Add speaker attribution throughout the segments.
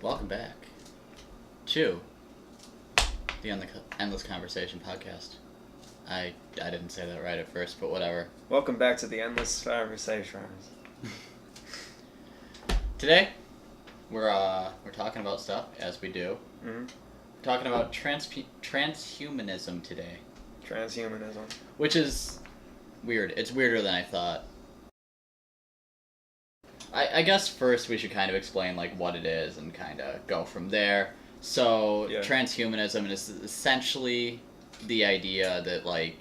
Speaker 1: Welcome back to the Endless Conversation podcast. I didn't say that right at first, but whatever.
Speaker 2: Welcome back to the Endless Conversations.
Speaker 1: Today, we're talking about stuff, as we do.
Speaker 2: Mm-hmm.
Speaker 1: We're talking about transhumanism today.
Speaker 2: Transhumanism.
Speaker 1: Which is weird. It's weirder than I thought. I guess first we should kind of explain what it is and kind of go from there. So transhumanism is essentially the idea that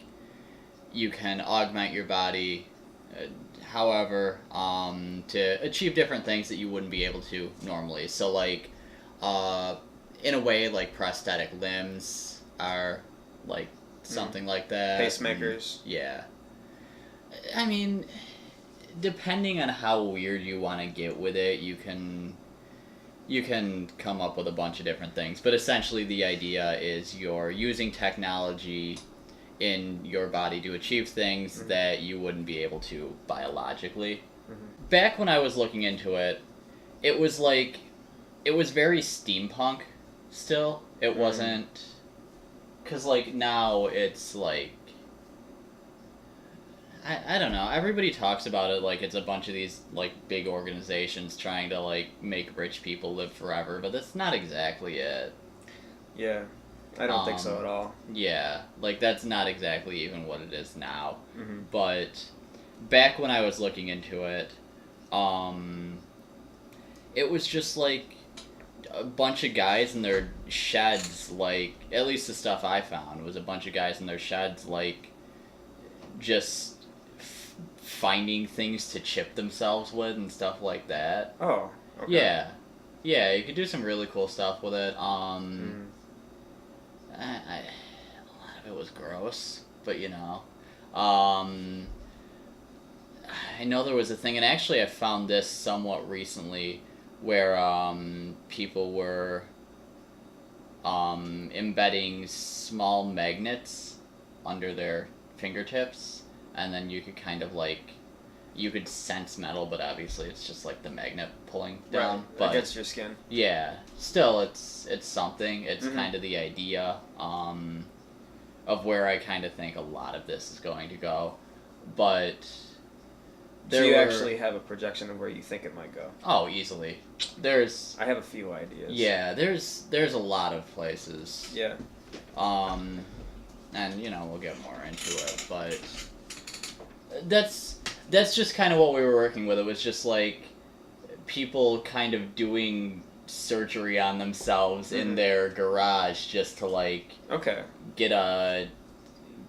Speaker 1: you can augment your body, however, to achieve different things that you wouldn't be able to normally. So in a way, prosthetic limbs are something like that.
Speaker 2: Pacemakers.
Speaker 1: Yeah. I mean, depending on how weird you want to get with it, you can come up with a bunch of different things. But essentially the idea is you're using technology in your body to achieve things that you wouldn't be able to biologically. Mm-hmm. Back when I was looking into it, it was very steampunk still. It wasn't... Because now it's I don't know. Everybody talks about it like it's a bunch of these big organizations trying to make rich people live forever, but that's not exactly it.
Speaker 2: Yeah, I don't think so at all.
Speaker 1: Yeah, that's not exactly even what it is now.
Speaker 2: Mm-hmm.
Speaker 1: But back when I was looking into it, it was just a bunch of guys in their sheds. At least the stuff I found was a bunch of guys in their sheds, just finding things to chip themselves with and stuff like that.
Speaker 2: Oh, okay.
Speaker 1: Yeah, you could do some really cool stuff with it. A lot of it was gross, but I know there was a thing, and actually I found this somewhat recently, where people were embedding small magnets under their fingertips, and then you could kind of you could sense metal, but obviously it's just the magnet pulling down.
Speaker 2: Right,
Speaker 1: but
Speaker 2: against your skin.
Speaker 1: Yeah, still it's something. It's kind of the idea of where I kind of think a lot of this is going to go. But
Speaker 2: so you actually have a projection of where you think it might go?
Speaker 1: Oh, easily.
Speaker 2: I have a few ideas.
Speaker 1: Yeah, there's a lot of places.
Speaker 2: Yeah.
Speaker 1: And we'll get more into it, but that's just kind of what we were working with. It was just people kind of doing surgery on themselves in their garage just to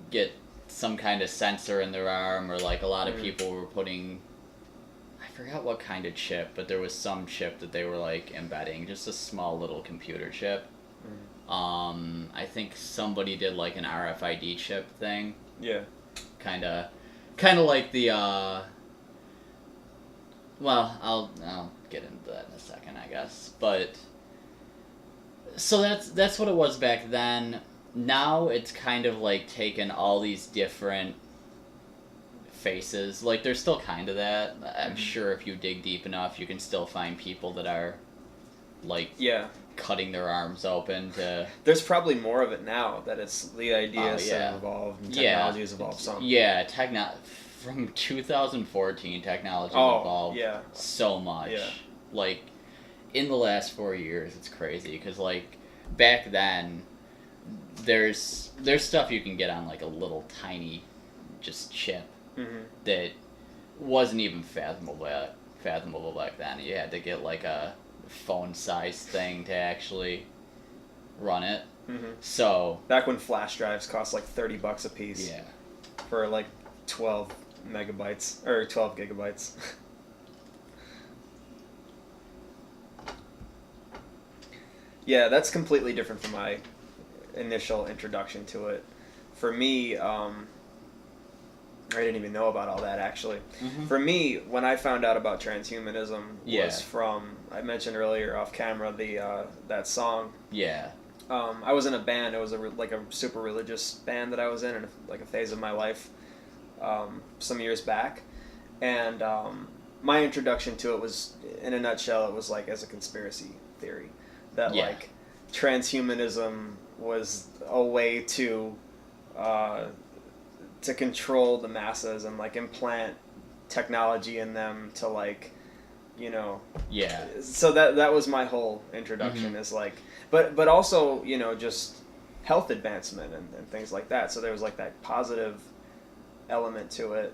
Speaker 1: get some kind of sensor in their arm, or a lot of people were putting, I forgot what kind of chip, but there was some chip that they were embedding, just a small little computer chip. I think somebody did an RFID chip thing.
Speaker 2: Yeah.
Speaker 1: Kind of like the well, I'll get into that in a second, I guess. But so that's what it was back then. Now it's kind of taken all these different faces. There's still kind of that. I'm sure if you dig deep enough, you can still find people that are cutting their arms open to...
Speaker 2: There's probably more of it now that it's the ideas have evolved and technology has evolved some.
Speaker 1: Yeah, from 2014, technology has evolved so much.
Speaker 2: Yeah.
Speaker 1: In the last 4 years, it's crazy, because back then, there's stuff you can get on a little tiny just chip that wasn't even fathomable back then. You had to get a phone-sized thing to actually run it. So
Speaker 2: back when flash drives cost $30 a piece.
Speaker 1: Yeah.
Speaker 2: For 12 megabytes or 12 gigabytes. Yeah, that's completely different from my initial introduction to it. For me, I didn't even know about all that, actually. For me, when I found out about transhumanism was from, I mentioned earlier off camera, that song.
Speaker 1: Yeah.
Speaker 2: I was in a band. It was a super religious band that I was in a phase of my life some years back. And my introduction to it was, in a nutshell, it was as a conspiracy theory that
Speaker 1: Yeah.
Speaker 2: like transhumanism was a way to control the masses and like implant technology in them to like, you know.
Speaker 1: Yeah.
Speaker 2: So that was my whole introduction is like, but also, you know, just health advancement and things like that. So there was like that positive element to it,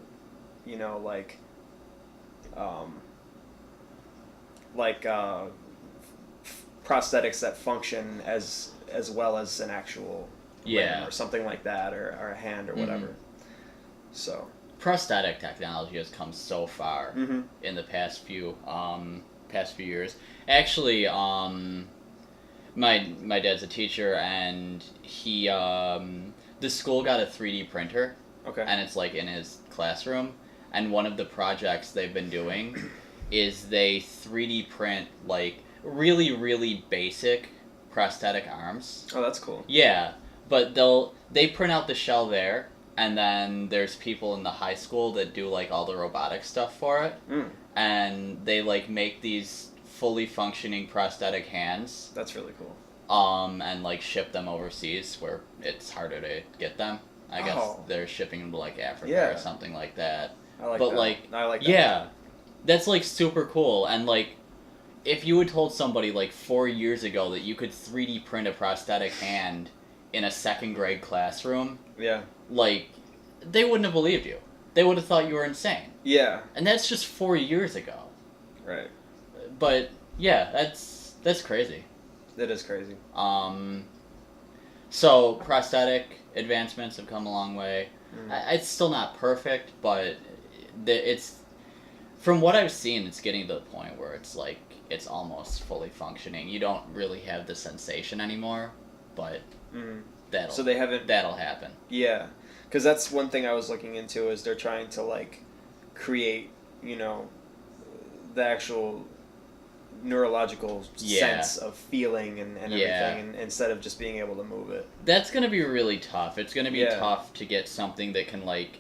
Speaker 2: you know, like prosthetics that function as well as an actual limb or something like that, or a hand or whatever. So
Speaker 1: prosthetic technology has come so far in the past few years. Actually, my dad's a teacher, and he the school got a 3D printer.
Speaker 2: Okay.
Speaker 1: And it's like in his classroom, and one of the projects they've been doing is they 3D print like really basic prosthetic arms.
Speaker 2: Oh, that's cool.
Speaker 1: Yeah, but they print out the shell there, and then there's people in the high school that do like all the robotic stuff for it, and they like make these fully functioning prosthetic hands.
Speaker 2: That's really cool.
Speaker 1: And like ship them overseas where it's harder to get them. I guess they're shipping them to like Africa or something like that.
Speaker 2: I like
Speaker 1: but
Speaker 2: that.
Speaker 1: like
Speaker 2: I like that.
Speaker 1: Yeah, that's like super cool. And like, if you had told somebody like 4 years ago that you could 3D print a prosthetic hand in a second grade classroom, like, they wouldn't have believed you. They would have thought you were insane.
Speaker 2: Yeah.
Speaker 1: And that's just 4 years ago.
Speaker 2: Right.
Speaker 1: But yeah, that's crazy.
Speaker 2: That is crazy.
Speaker 1: So prosthetic advancements have come a long way. It's still not perfect, but it's, from what I've seen, it's getting to the point where it's like it's almost fully functioning. You don't really have the sensation anymore, but that'll happen.
Speaker 2: Yeah, because that's one thing I was looking into, is they're trying to like create, you know, the actual neurological sense of feeling and everything, and instead of just being able to move it.
Speaker 1: That's going to be really tough. It's going to be tough to get something that can like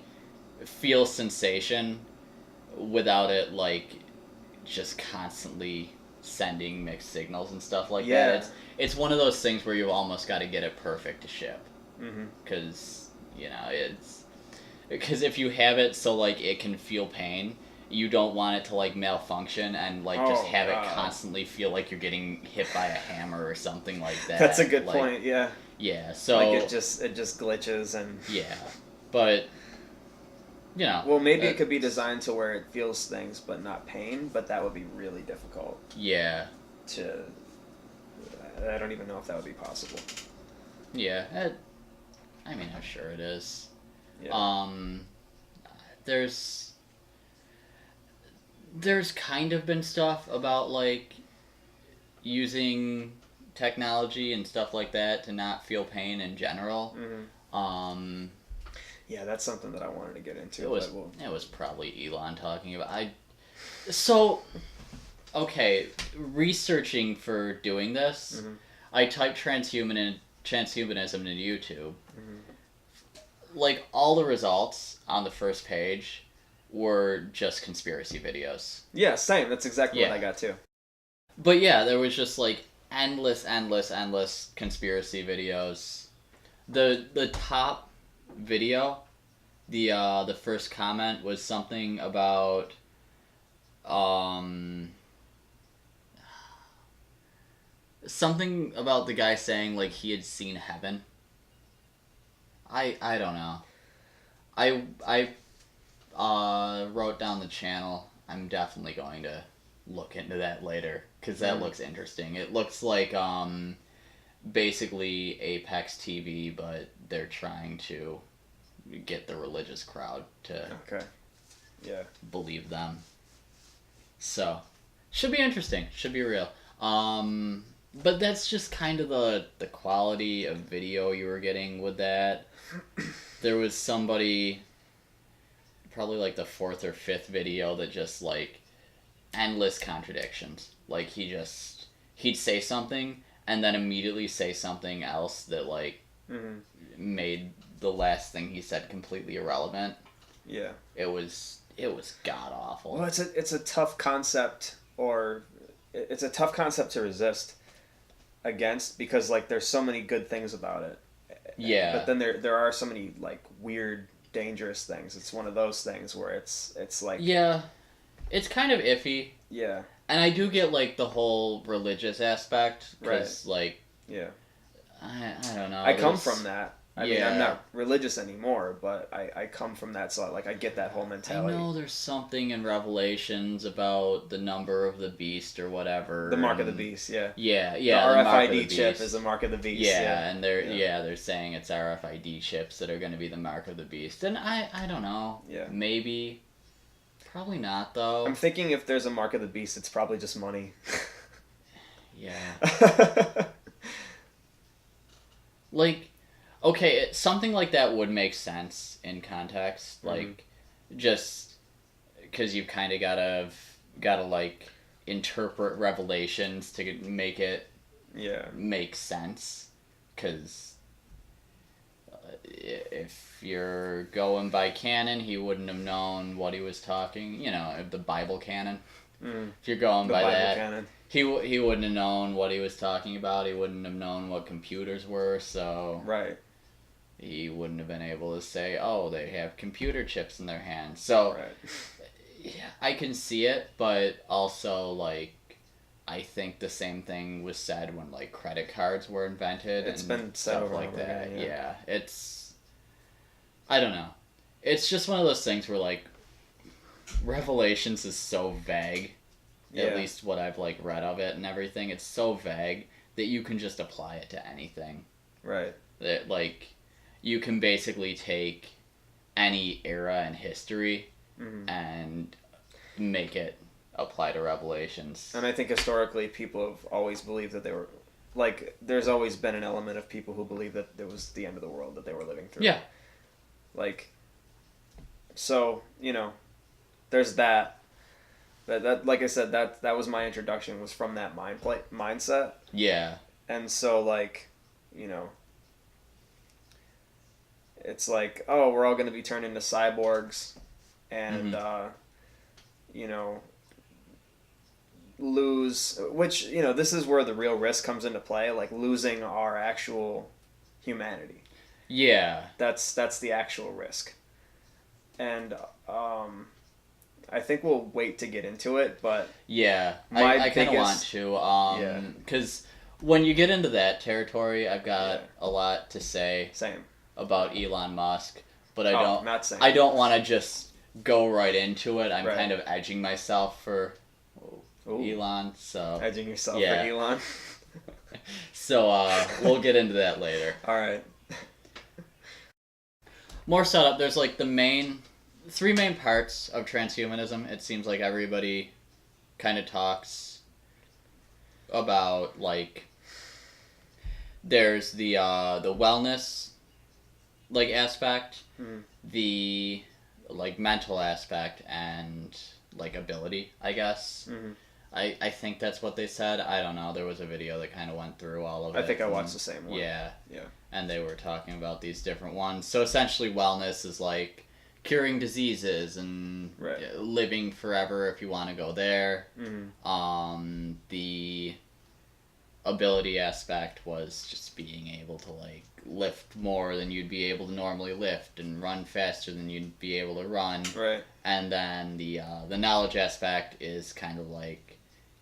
Speaker 1: feel sensation without it like just constantly sending mixed signals and stuff like that. It's one of those things where you almost got to get it perfect to ship. Because, you know, because if you have it so like it can feel pain, you don't want it to like malfunction and like just have it constantly feel like you're getting hit by a hammer or something like that.
Speaker 2: That's a good point.
Speaker 1: Yeah, so
Speaker 2: like it just glitches and
Speaker 1: but you know.
Speaker 2: Well, maybe it could be designed to where it feels things but not pain, but that would be really difficult.
Speaker 1: Yeah.
Speaker 2: I don't even know if that would be possible.
Speaker 1: Yeah, I mean, I'm sure it is.
Speaker 2: Yeah.
Speaker 1: There's kind of been stuff about like using technology and stuff like that to not feel pain in general.
Speaker 2: Yeah, that's something that I wanted to get into.
Speaker 1: It was probably Elon talking about. Okay, researching for doing this, I typed transhumanism into YouTube. Like, all the results on the first page were just conspiracy videos.
Speaker 2: Yeah, same. That's exactly what I got too.
Speaker 1: But yeah, there was just like endless conspiracy videos. The top video, the first comment was something about something about the guy saying like he had seen heaven. I don't know. I wrote down the channel. I'm definitely going to look into that later because that looks interesting. It looks like basically Apex TV, but they're trying to get the religious crowd to believe them. So should be interesting. Should be real. But that's just kind of the quality of video you were getting with that. There was somebody, probably like the fourth or fifth video, that just like endless contradictions. Like he'd say something and then immediately say something else that like made the last thing he said completely irrelevant.
Speaker 2: Yeah. It
Speaker 1: was god awful.
Speaker 2: Well, it's a tough concept or it's a tough concept to resist against because like there's so many good things about it.
Speaker 1: Yeah.
Speaker 2: But then there are so many like weird, dangerous things. It's one of those things where it's like
Speaker 1: Yeah. It's kind of iffy.
Speaker 2: Yeah.
Speaker 1: And I do get like the whole religious aspect because like
Speaker 2: Yeah.
Speaker 1: I don't know.
Speaker 2: I come from that. I mean, I'm
Speaker 1: Yeah.
Speaker 2: not religious anymore, but I come from that, so like I get that whole
Speaker 1: I
Speaker 2: mentality.
Speaker 1: know there's something in Revelations about the number of the beast or whatever.
Speaker 2: The mark of the beast, yeah.
Speaker 1: Yeah,
Speaker 2: The
Speaker 1: yeah. The mark of the
Speaker 2: RFID chip
Speaker 1: beast.
Speaker 2: is the mark of the beast.
Speaker 1: Yeah,
Speaker 2: Yeah,
Speaker 1: and they're saying it's RFID chips that are going to be the mark of the beast, and I don't know.
Speaker 2: Yeah.
Speaker 1: Maybe. Probably not though.
Speaker 2: I'm thinking if there's a mark of the beast, it's probably just money.
Speaker 1: Yeah. Like, okay, something like that would make sense in context, like, just because you kind of gotta like interpret Revelations to make it make sense, because if you're going by canon, he wouldn't have known what he was talking. You know, the Bible canon. If you're going by that,
Speaker 2: canon.
Speaker 1: he wouldn't have known what he was talking about. He wouldn't have known what computers were, so
Speaker 2: Right.
Speaker 1: he wouldn't have been able to say, "Oh, they have computer chips in their hands." So, yeah, I can see it, but also like, I think the same thing was said when like credit cards were invented.
Speaker 2: It's
Speaker 1: and
Speaker 2: been said
Speaker 1: stuff
Speaker 2: over
Speaker 1: like
Speaker 2: and over
Speaker 1: that.
Speaker 2: again, yeah.
Speaker 1: It's, I don't know. It's just one of those things where like, Revelations is so vague. At least what I've like read of it and everything, it's so vague that you can just apply it to anything.
Speaker 2: Right.
Speaker 1: That like, you can basically take any era in history and make it apply to Revelations.
Speaker 2: And I think historically people have always believed that they were like there's always been an element of people who believe that it was the end of the world that they were living through.
Speaker 1: Yeah.
Speaker 2: Like, so, you know, there's that. That like I said, that was my introduction, was from that mindset.
Speaker 1: Yeah.
Speaker 2: And so, like, you know, it's like, oh, we're all going to be turned into cyborgs and, you know, lose, which, you know, this is where the real risk comes into play, like losing our actual humanity.
Speaker 1: Yeah.
Speaker 2: That's the actual risk. And, I think we'll wait to get into it, but
Speaker 1: yeah, I kind of want to, because when you get into that territory, I've got a lot to say.
Speaker 2: Same.
Speaker 1: About Elon Musk, but I don't want to just go right into it. I'm kind of edging myself for Elon, so
Speaker 2: edging yourself for Elon.
Speaker 1: So we'll get into that later.
Speaker 2: All right.
Speaker 1: More setup. There's like the three main parts of transhumanism. It seems like everybody kind of talks about, like, there's the wellness like aspect, the like mental aspect, and like ability, I guess. I think that's what they said. I don't know. There was a video that kind of went through all of it.
Speaker 2: I think I watched the same one.
Speaker 1: Yeah. And they were talking about these different ones. So essentially wellness is like curing diseases and living forever if you want to go there. The ability aspect was just being able to like lift more than you'd be able to normally lift and run faster than you'd be able to run.
Speaker 2: Right.
Speaker 1: And then the knowledge aspect is kind of like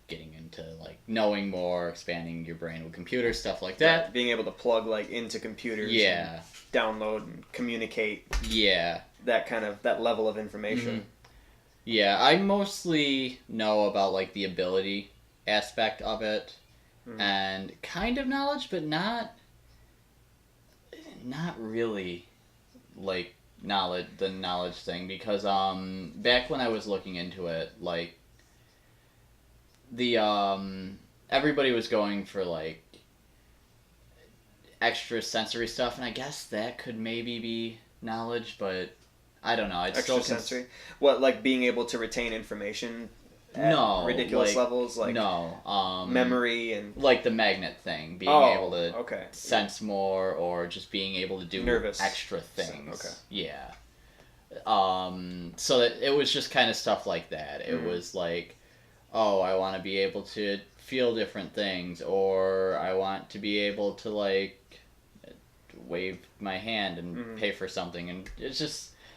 Speaker 1: getting into like knowing more, expanding your brain with computers, stuff like that.
Speaker 2: Right. Being able to plug like into computers.
Speaker 1: Yeah.
Speaker 2: And download and communicate.
Speaker 1: Yeah.
Speaker 2: That level of information.
Speaker 1: Yeah, I mostly know about like the ability aspect of it. And kind of knowledge, but not really like the knowledge thing, because back when I was looking into it, like the everybody was going for like extra sensory stuff, and I guess that could maybe be knowledge, but I don't know. It's
Speaker 2: extra
Speaker 1: still
Speaker 2: sensory. What, like being able to retain information? At ridiculous levels, like memory and
Speaker 1: like the magnet thing, being able to sense more, or just being able to do extra things. So that it was just kind of stuff like that. It was like, oh, I want to be able to feel different things, or I want to be able to like wave my hand and pay for something, and it's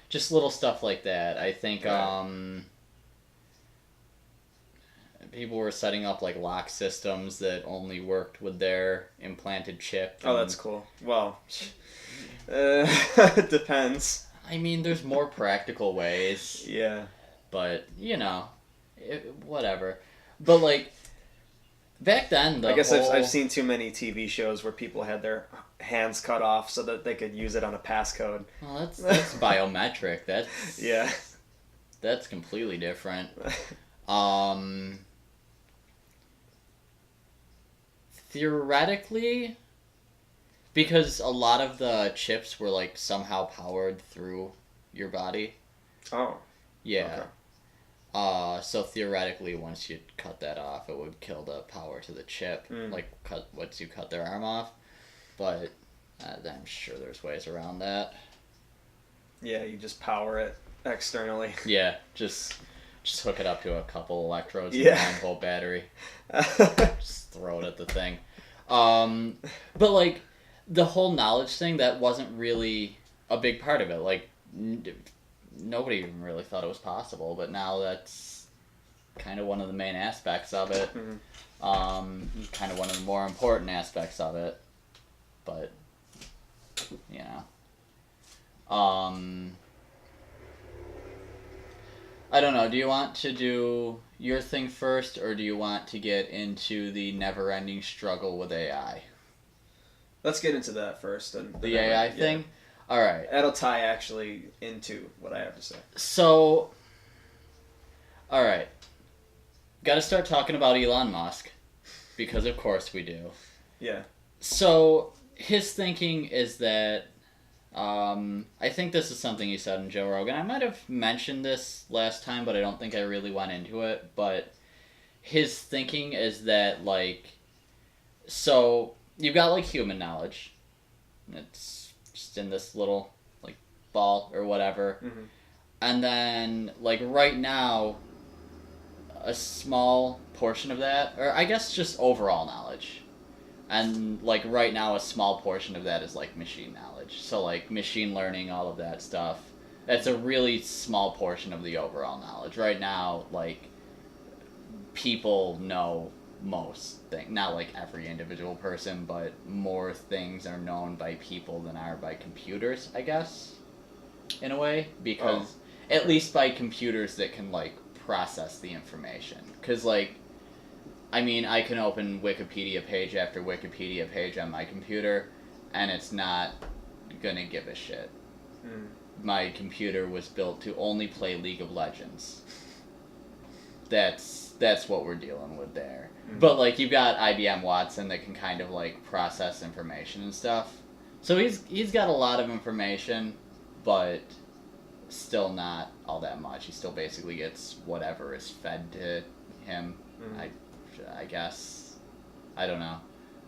Speaker 1: just little stuff like that. I think people were setting up like lock systems that only worked with their implanted chip.
Speaker 2: Oh, that's cool. Well, it depends.
Speaker 1: I mean, there's more practical ways.
Speaker 2: Yeah.
Speaker 1: But, you know, whatever. But, like, back then,
Speaker 2: I guess I've seen too many TV shows where people had their hands cut off so that they could use it on a passcode.
Speaker 1: Well, that's biometric. That's...
Speaker 2: Yeah.
Speaker 1: That's completely different. Theoretically, because a lot of the chips were, like, somehow powered through your body.
Speaker 2: Oh.
Speaker 1: Yeah. Okay. So theoretically, once you cut that off, it would kill the power to the chip. Like, once you cut their arm off. But I'm sure there's ways around that.
Speaker 2: Yeah, you just power it externally.
Speaker 1: Yeah, just hook it up to a couple electrodes and a 9-volt battery. Just throw it at the thing. But, like, the whole knowledge thing, that wasn't really a big part of it. Like, nobody even really thought it was possible, but now that's kind of one of the main aspects of it. Kind of one of the more important aspects of it. But, you know. I don't know. Do you want to do your thing first, or do you want to get into the never-ending struggle with AI?
Speaker 2: Let's get into that first.
Speaker 1: The AI thing? All right.
Speaker 2: That'll tie actually into what I have to say.
Speaker 1: So, all right. Got to start talking about Elon Musk, because of course we do.
Speaker 2: Yeah.
Speaker 1: So, his thinking is that, I think this is something he said in Joe Rogan. I might have mentioned this last time, but I don't think I really went into it. But his thinking is that, like, so you've got, like, human knowledge. It's just in this little, like, ball or whatever. And then, like, right now, a small portion of that, or I guess just overall knowledge. And, like, right now, a small portion of that is, like, machine knowledge. So, like, machine learning, all of that stuff. That's a really small portion of the overall knowledge. Right now, like, people know most things. Not, like, every individual person, but more things are known by people than are by computers, I guess, in a way. Because, at least by computers that can, like, process the information. Because, like, I mean, I can open Wikipedia page after Wikipedia page on my computer, and it's not gonna give a shit. My computer was built to only play League of Legends. That's what we're dealing with there. But, like, you've got IBM Watson that can kind of, like, process information and stuff. So he's got a lot of information, but still not all that much. He still basically gets whatever is fed to him. I guess. I don't know.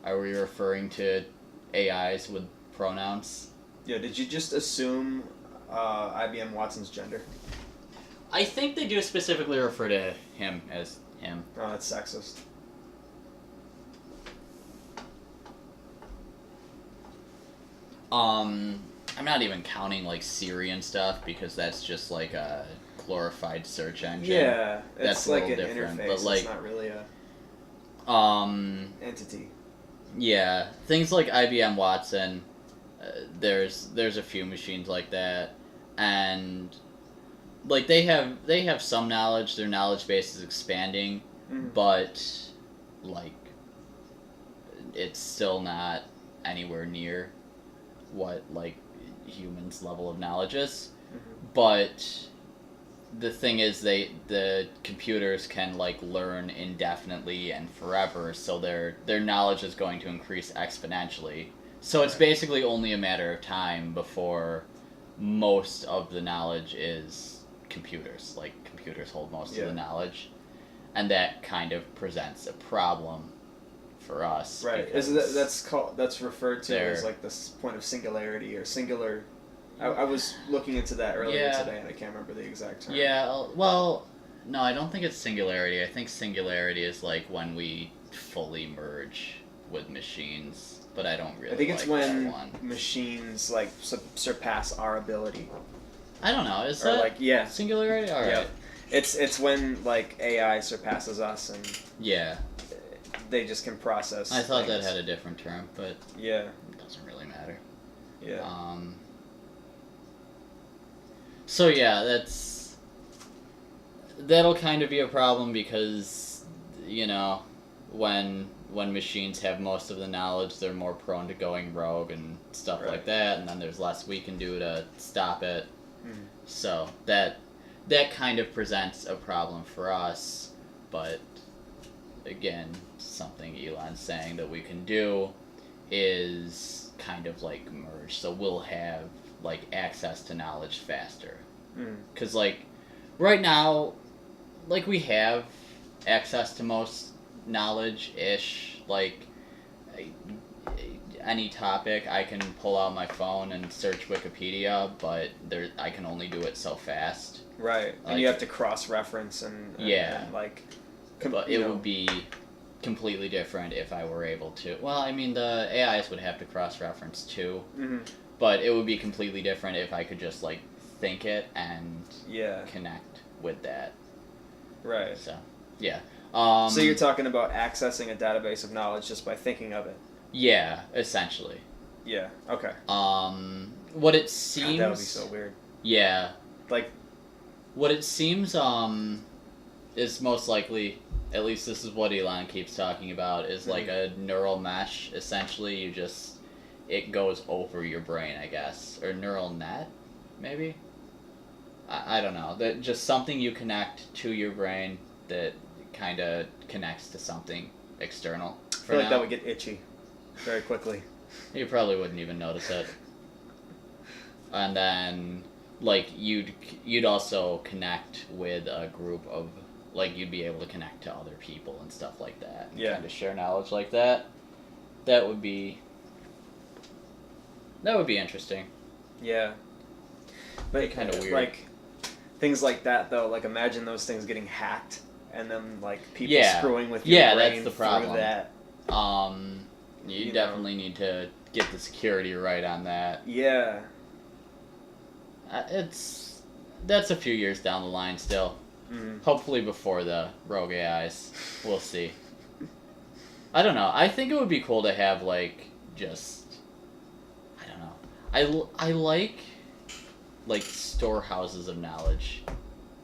Speaker 1: Are we referring to AIs with pronouns?
Speaker 2: Yeah, did you just assume IBM Watson's gender?
Speaker 1: I think they do specifically refer to him as him.
Speaker 2: Oh, that's sexist.
Speaker 1: I'm not even counting, like, Siri and stuff, because that's just, like, a glorified search engine.
Speaker 2: Yeah,
Speaker 1: that's
Speaker 2: it's like an
Speaker 1: different,
Speaker 2: interface,
Speaker 1: but, like,
Speaker 2: it's not really a entity.
Speaker 1: Yeah, things like IBM Watson, there's a few machines like that, and, like, they have some knowledge, their knowledge base is expanding, but, like, it's still not anywhere near what, like, humans' level of knowledge is. But the thing is, the computers can, like, learn indefinitely and forever, so their knowledge is going to increase exponentially. So it's basically only a matter of time before most of the knowledge is computers. Like, computers hold most of the knowledge, and that kind of presents a problem for us.
Speaker 2: Right. That's referred to as, like, this point of singularity or singular. I was looking into that earlier today, and I can't remember the exact term.
Speaker 1: Yeah, well, No, I don't think it's singularity. I think singularity is like when we fully merge with machines, but I don't really
Speaker 2: I think it's
Speaker 1: like
Speaker 2: when
Speaker 1: that one.
Speaker 2: machines like surpass our ability.
Speaker 1: I don't know. Is
Speaker 2: Or
Speaker 1: that
Speaker 2: like yeah,
Speaker 1: singularity? All right.
Speaker 2: yeah. It's when like AI surpasses us and
Speaker 1: Yeah.
Speaker 2: they just can process.
Speaker 1: I thought that
Speaker 2: things.
Speaker 1: had a different term, but
Speaker 2: Yeah,
Speaker 1: it doesn't really matter.
Speaker 2: yeah,
Speaker 1: So yeah, that'll kind of be a problem because, you know, when machines have most of the knowledge, they're more prone to going rogue and stuff
Speaker 2: Right.
Speaker 1: like that, and then there's less we can do to stop it.
Speaker 2: Mhm.
Speaker 1: So that kind of presents a problem for us, but again, something Elon's saying that we can do is kind of like merge. So we'll have like access to knowledge faster. Because like right now, like we have access to most knowledge ish. Like any topic, I can pull out my phone and search Wikipedia, but I can only do it so fast.
Speaker 2: Right, and
Speaker 1: Like,
Speaker 2: you have to cross-reference and
Speaker 1: yeah,
Speaker 2: and, like,
Speaker 1: but it would be completely different if I were able to. Well, I mean, the AIs would have to cross-reference too, but it would be completely different if I could just like think it and connect with that.
Speaker 2: Right.
Speaker 1: So, yeah.
Speaker 2: So you're talking about accessing a database of knowledge just by thinking of it.
Speaker 1: Yeah, essentially.
Speaker 2: Yeah. Okay.
Speaker 1: What it seems.
Speaker 2: God, that would be so weird.
Speaker 1: Yeah.
Speaker 2: Like.
Speaker 1: What it seems is most likely, at least this is what Elon keeps talking about, is like a neural mesh. Essentially, it goes over your brain, I guess, or neural net, maybe. I don't know. That just something you connect to your brain that kind of connects to something external.
Speaker 2: I feel like that would get itchy very quickly.
Speaker 1: You probably wouldn't even notice it. And then, like, you'd also connect with a group of, like, you'd be able to connect to other people and stuff like that. And kind of share knowledge like that. That would be interesting.
Speaker 2: Yeah. But
Speaker 1: kind of weird.
Speaker 2: Like, things like that, though, like, imagine those things getting hacked and then, like, people screwing with your brain
Speaker 1: that's the problem.
Speaker 2: through that.
Speaker 1: You definitely need to get the security right on that.
Speaker 2: Yeah.
Speaker 1: That's a few years down the line still.
Speaker 2: Mm-hmm.
Speaker 1: Hopefully before the rogue AIs. We'll see. I don't know. I think it would be cool to have, like, just... I don't know. I like storehouses of knowledge.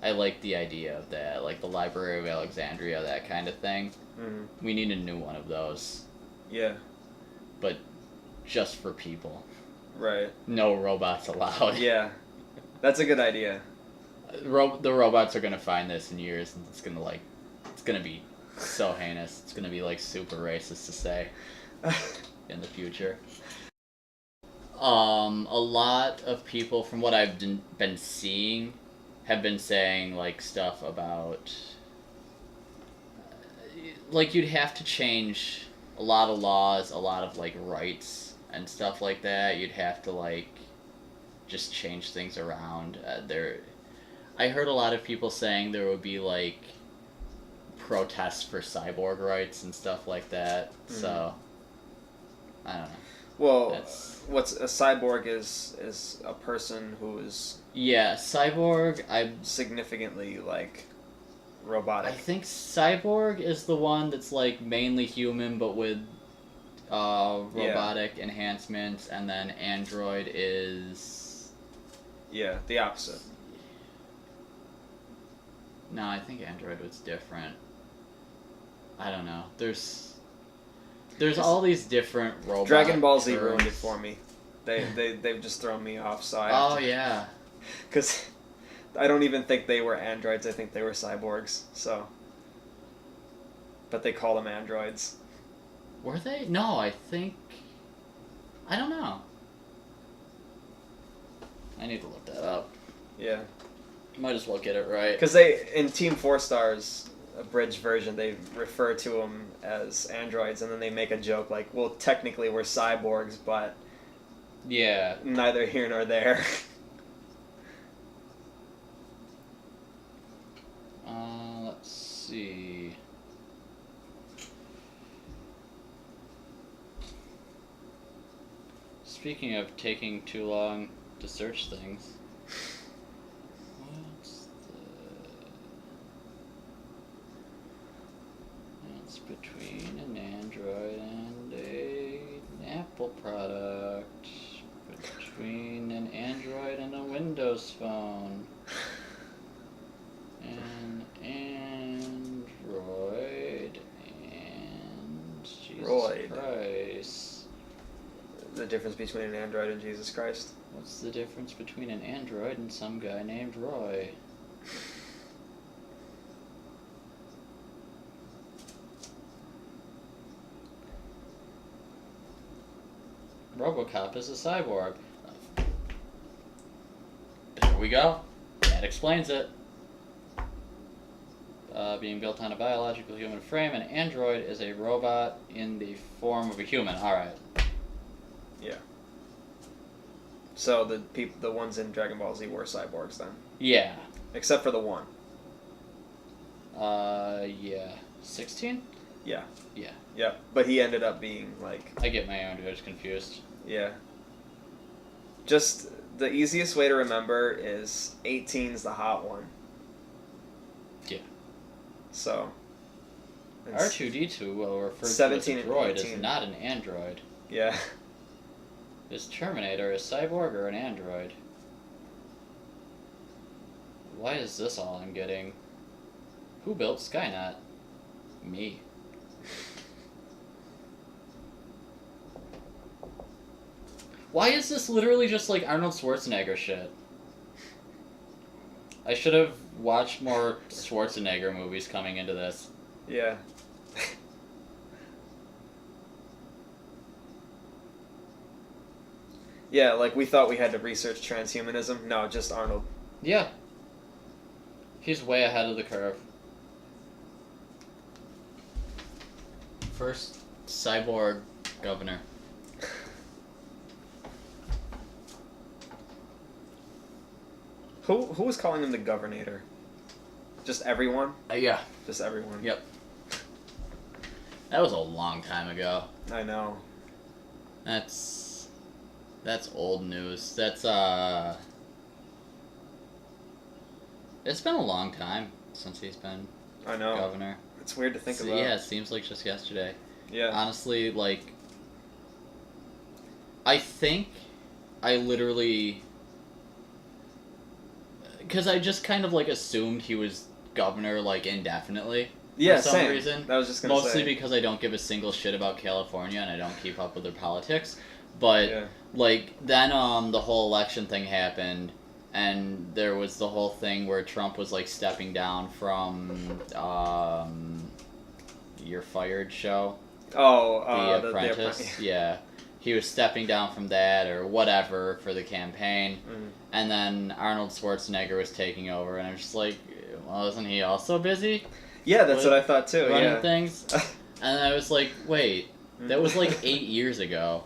Speaker 1: I like the idea of that. Like the Library of Alexandria, that kind of thing.
Speaker 2: Mm-hmm.
Speaker 1: We need a new one of those.
Speaker 2: Yeah.
Speaker 1: But just for people.
Speaker 2: Right.
Speaker 1: No robots allowed.
Speaker 2: Yeah. That's a good idea.
Speaker 1: The robots are going to find this in years, and it's going to be so heinous. It's going to be, like, super racist to say in the future. A lot of people, from what I've been seeing, have been saying, like, stuff about... like, you'd have to change a lot of laws, a lot of, like, rights and stuff like that. You'd have to, like, just change things around. I heard a lot of people saying there would be, like, protests for cyborg rights and stuff like that. Mm-hmm. So, I don't know.
Speaker 2: Well, what's a cyborg is a person who is...
Speaker 1: Yeah, cyborg,
Speaker 2: significantly, like, robotic.
Speaker 1: I think cyborg is the one that's, like, mainly human, but with robotic enhancements, and then android is...
Speaker 2: Yeah, the opposite.
Speaker 1: No, I think android was different. I don't know. There's all these different robot
Speaker 2: Dragon Ball Z
Speaker 1: terms.
Speaker 2: ruined it for me. They've just thrown me off, so I
Speaker 1: yeah.
Speaker 2: Because I don't even think they were androids, I think they were cyborgs, so... But they call them androids.
Speaker 1: Were they? No, I think... I don't know. I need to look that up.
Speaker 2: Yeah.
Speaker 1: Might as well get it right.
Speaker 2: Because in Team 4 Star's abridged version, they refer to them as androids, and then they make a joke like, well, technically we're cyborgs, but...
Speaker 1: Yeah.
Speaker 2: Neither here nor there.
Speaker 1: see. Speaking of taking too long to search things, it's between an Android and an Apple product. Between an Android and a Windows phone. An Android and Jesus Christ.
Speaker 2: The difference between an Android and Jesus Christ?
Speaker 1: What's the difference between an Android and some guy named Roy? RoboCop is a cyborg. There we go. That explains it. Being built on a biological human frame, an android is a robot in the form of a human. Alright.
Speaker 2: Yeah. So the ones in Dragon Ball Z were cyborgs then?
Speaker 1: Yeah.
Speaker 2: Except for the one.
Speaker 1: Yeah. 16?
Speaker 2: Yeah.
Speaker 1: Yeah.
Speaker 2: Yep. But he ended up being like...
Speaker 1: I get my androids confused.
Speaker 2: Yeah. Just the easiest way to remember is 18's the hot one.
Speaker 1: Yeah.
Speaker 2: So...
Speaker 1: R2-D2, well referred to as a
Speaker 2: 17 and
Speaker 1: droid,
Speaker 2: 18.
Speaker 1: is not an android.
Speaker 2: Yeah.
Speaker 1: Is Terminator a cyborg or an android? Why is this all I'm getting? Who built Skynet? Me. Why is this literally just like Arnold Schwarzenegger shit? I should have watched more Schwarzenegger movies coming into this.
Speaker 2: Yeah. Yeah, like we thought we had to research transhumanism. No, just Arnold.
Speaker 1: Yeah. He's way ahead of the curve. First cyborg governor.
Speaker 2: Who was calling him the Governator? Just everyone?
Speaker 1: Yeah.
Speaker 2: Just everyone.
Speaker 1: Yep. That was a long time ago.
Speaker 2: I know.
Speaker 1: That's old news. It's been a long time since he's been
Speaker 2: I know.
Speaker 1: governor.
Speaker 2: It's weird to think
Speaker 1: So,
Speaker 2: about.
Speaker 1: yeah, it seems like just yesterday.
Speaker 2: Yeah.
Speaker 1: Honestly, like, I think I literally, because I just kind of like assumed he was governor like indefinitely.
Speaker 2: Yeah,
Speaker 1: for some
Speaker 2: same.
Speaker 1: reason.
Speaker 2: I was just gonna
Speaker 1: Mostly
Speaker 2: say.
Speaker 1: because I don't give a single shit about California and I don't keep up with their politics. But
Speaker 2: Yeah.
Speaker 1: like then the whole election thing happened and there was the whole thing where Trump was like stepping down from You're Fired show.
Speaker 2: Oh,
Speaker 1: The Apprentice. Yeah. He was stepping down from that or whatever for the campaign.
Speaker 2: Mm.
Speaker 1: And then Arnold Schwarzenegger was taking over and I'm just like, well, isn't he also busy?
Speaker 2: Yeah, that's what I thought too.
Speaker 1: Running
Speaker 2: Yeah.
Speaker 1: things. And I was like, wait, that was like 8 years ago.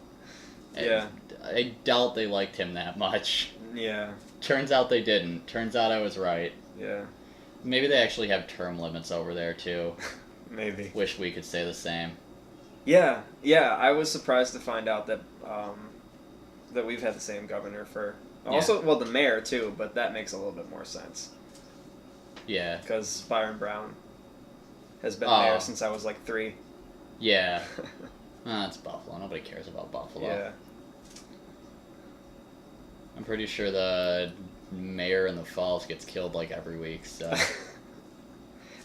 Speaker 2: Yeah.
Speaker 1: I doubt they liked him that much.
Speaker 2: Yeah.
Speaker 1: Turns out they didn't. Turns out I was right.
Speaker 2: Yeah.
Speaker 1: Maybe they actually have term limits over there too.
Speaker 2: Maybe.
Speaker 1: Wish we could say the same.
Speaker 2: Yeah. Yeah. I was surprised to find out that that we've had the same governor for also well the mayor too, but that makes a little bit more sense
Speaker 1: Yeah.
Speaker 2: because Byron Brown has been mayor since I was like 3.
Speaker 1: Yeah. It's Buffalo. Nobody cares about Buffalo.
Speaker 2: Yeah.
Speaker 1: I'm pretty sure the mayor in the Falls gets killed like every week, so...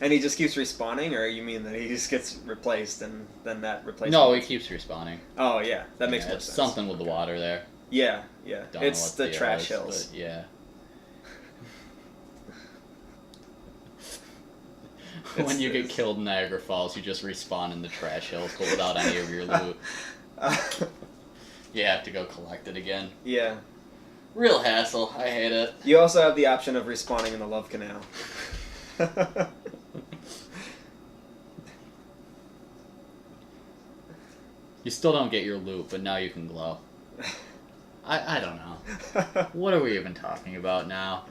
Speaker 2: And he just keeps respawning, or you mean that he just gets replaced and then that replacement...
Speaker 1: No, he keeps respawning.
Speaker 2: Oh, yeah. That makes more
Speaker 1: it's
Speaker 2: sense.
Speaker 1: something with the water there.
Speaker 2: Yeah, yeah.
Speaker 1: Don't know
Speaker 2: It's
Speaker 1: what
Speaker 2: the
Speaker 1: deal
Speaker 2: trash
Speaker 1: is,
Speaker 2: hills.
Speaker 1: but yeah. When you get killed in Niagara Falls, you just respawn in the trash hills, but without any of your loot. You have to go collect it again.
Speaker 2: Yeah.
Speaker 1: Real hassle. I hate it.
Speaker 2: You also have the option of respawning in the Love Canal.
Speaker 1: You still don't get your loot, but now you can glow. I don't know. What are we even talking about now?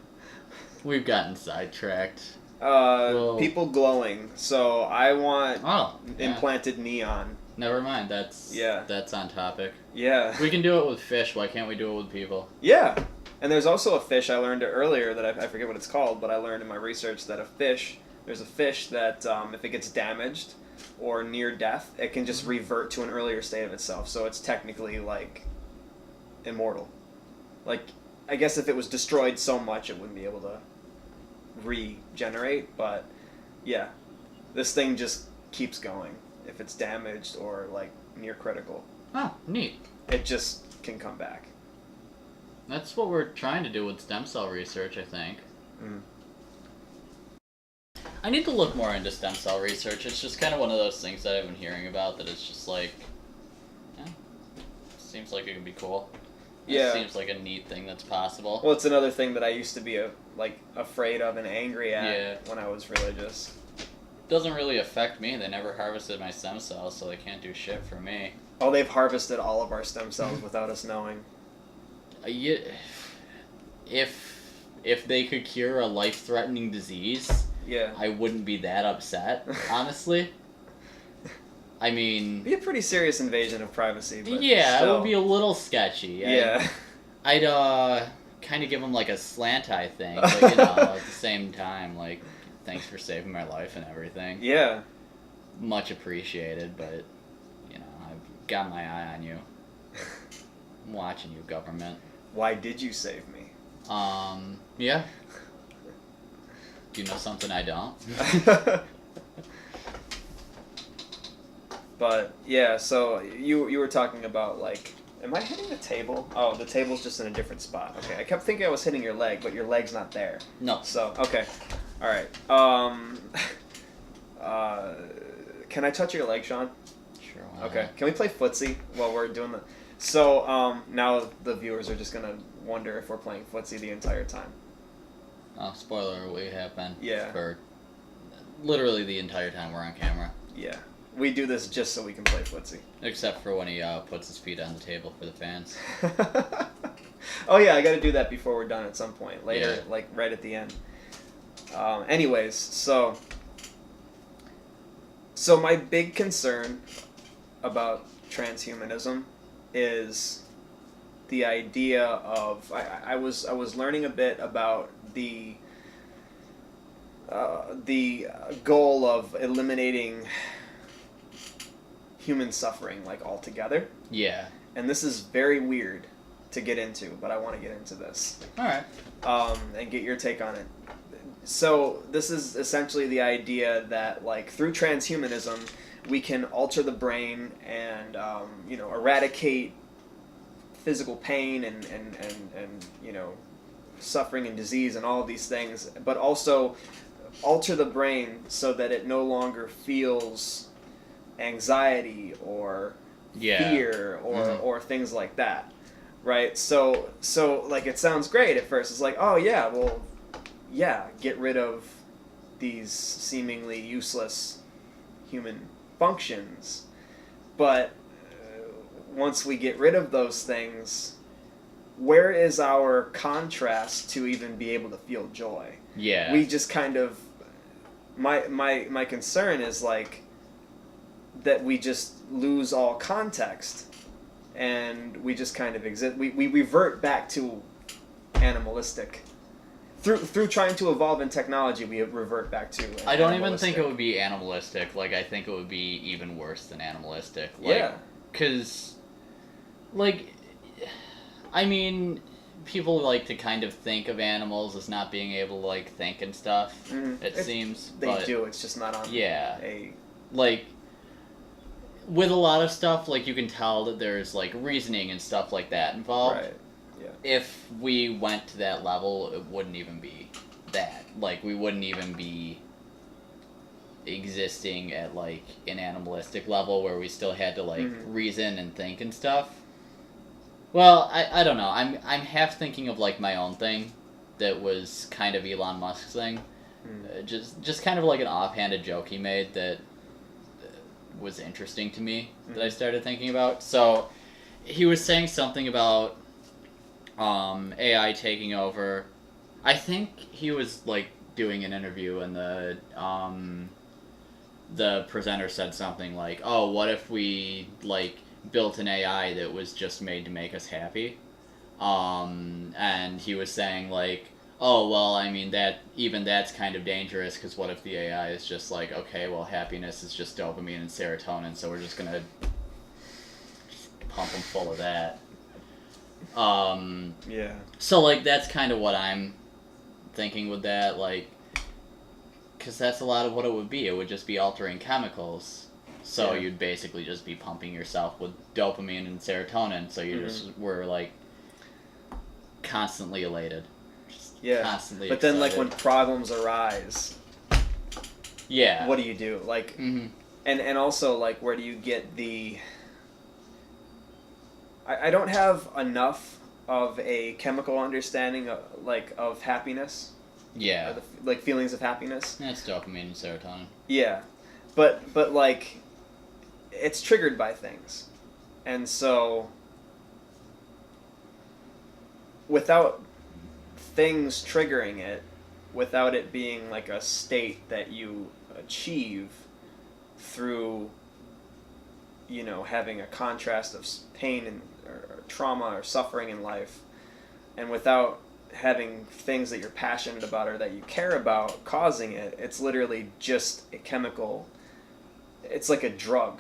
Speaker 1: We've gotten sidetracked. Well-
Speaker 2: People glowing. So I want
Speaker 1: Oh, yeah.
Speaker 2: implanted neon.
Speaker 1: Never mind. That's
Speaker 2: Yeah.
Speaker 1: That's on topic.
Speaker 2: Yeah.
Speaker 1: We can do it with fish. Why can't we do it with people?
Speaker 2: Yeah. And there's also a fish, I learned it earlier, that I forget what it's called, but I learned in my research that there's a fish that if it gets damaged or near death, it can just revert to an earlier state of itself. So it's technically, like, immortal. Like, I guess if it was destroyed so much, it wouldn't be able to regenerate, but yeah, this thing just keeps going. If it's damaged or, like, near critical,
Speaker 1: Oh, neat.
Speaker 2: it just can come back.
Speaker 1: That's what we're trying to do with stem cell research, I think.
Speaker 2: Mm.
Speaker 1: I need to look more into stem cell research. It's just kind of one of those things that I've been hearing about that it's just like, yeah, seems like it could be cool.
Speaker 2: Yeah.
Speaker 1: It seems like a neat thing that's possible.
Speaker 2: Well, it's another thing that I used to be afraid of and angry at
Speaker 1: Yeah.
Speaker 2: when I was religious.
Speaker 1: Doesn't really affect me. They never harvested my stem cells, so they can't do shit for me.
Speaker 2: Oh, they've harvested all of our stem cells without us knowing.
Speaker 1: Yeah, if they could cure a life-threatening disease,
Speaker 2: Yeah.
Speaker 1: I wouldn't be that upset, honestly. I mean,
Speaker 2: Be a pretty serious invasion of privacy, but
Speaker 1: yeah,
Speaker 2: still.
Speaker 1: it would be a little sketchy.
Speaker 2: Yeah.
Speaker 1: I'd kind of give them like a slant eye thing, but you know, at the same time, like, thanks for saving my life and everything.
Speaker 2: Yeah.
Speaker 1: Much appreciated, but you know, I've got my eye on you. I'm watching you, government.
Speaker 2: Why did you save me?
Speaker 1: Yeah. Do you know something I don't?
Speaker 2: But yeah, so you were talking about, like, am I hitting the table? Oh, the table's just in a different spot. Okay, I kept thinking I was hitting your leg, but your leg's not there.
Speaker 1: No.
Speaker 2: So okay, all right. Can I touch your leg, Sean?
Speaker 1: Sure. Why
Speaker 2: Okay.
Speaker 1: not?
Speaker 2: Can we play footsie while we're doing the? So now the viewers are just gonna wonder if we're playing footsie the entire time.
Speaker 1: Oh, spoiler, we have been.
Speaker 2: Yeah.
Speaker 1: For literally the entire time we're on camera.
Speaker 2: Yeah. We do this just so we can play footsie.
Speaker 1: Except for when he puts his feet on the table for the fans.
Speaker 2: Oh yeah, I got to do that before we're done at some point later,
Speaker 1: Yeah.
Speaker 2: like right at the end. Anyways, so my big concern about transhumanism is the idea of I was learning a bit about the goal of eliminating human suffering, like, altogether.
Speaker 1: Yeah.
Speaker 2: And this is very weird to get into, but I want to get into this.
Speaker 1: Alright.
Speaker 2: And get your take on it. So this is essentially the idea that, like, through transhumanism, we can alter the brain and eradicate physical pain and suffering and disease and all of these things, but also alter the brain so that it no longer feels anxiety or fear or things like that, right? So like, it sounds great at first. It's like, oh yeah, well, yeah, get rid of these seemingly useless human functions, but once we get rid of those things, where is our contrast to even be able to feel joy?
Speaker 1: Yeah.
Speaker 2: We just kind of, my concern is, like, that we just lose all context and we just kind of exist. We revert back to animalistic. Through trying to evolve in technology, we revert back to
Speaker 1: I don't even think it would be animalistic. Like, I think it would be even worse than animalistic. Like,
Speaker 2: Yeah.
Speaker 1: Because, like, I mean, people like to kind of think of animals as not being able to, like, think and stuff, it seems.
Speaker 2: They do, it's just not on
Speaker 1: like, with a lot of stuff, like, you can tell that there's, like, reasoning and stuff like that involved.
Speaker 2: Right, yeah.
Speaker 1: If we went to that level, it wouldn't even be that. Like, we wouldn't even be existing at, like, an animalistic level where we still had to, like, reason and think and stuff. Well, I don't know. I'm half thinking of, like, my own thing that was kind of Elon Musk's thing. Just kind of like an offhanded joke he made that was interesting to me that I started thinking about. So he was saying something about AI taking over. I think he was, like, doing an interview, and the presenter said something like, "Oh, what if we like built an AI that was just made to make us happy?" And he was saying like, "Oh, well, I mean that's kind of dangerous, because what if the AI is just like, okay, well, happiness is just dopamine and serotonin, so we're just gonna pump them full of that."
Speaker 2: Yeah.
Speaker 1: So like that's kind of what I'm thinking with that, like, because that's a lot of what it would be. It would just be altering chemicals. So
Speaker 2: Yeah.
Speaker 1: you'd basically just be pumping yourself with dopamine and serotonin, so you just were like constantly elated. Just
Speaker 2: Yeah.
Speaker 1: constantly
Speaker 2: But
Speaker 1: excited.
Speaker 2: then, like, when problems arise,
Speaker 1: Yeah.
Speaker 2: what do you do? Like, and also, like, where do you get the... I don't have enough of a chemical understanding of, like, of happiness.
Speaker 1: Yeah.
Speaker 2: Or like, feelings of happiness.
Speaker 1: That's dopamine and serotonin.
Speaker 2: Yeah. But like, it's triggered by things. And so, without things triggering it, without it being like a state that you achieve through, you know, having a contrast of pain and or trauma or suffering in life, and without having things that you're passionate about or that you care about causing it, it's literally just a chemical. It's like a drug,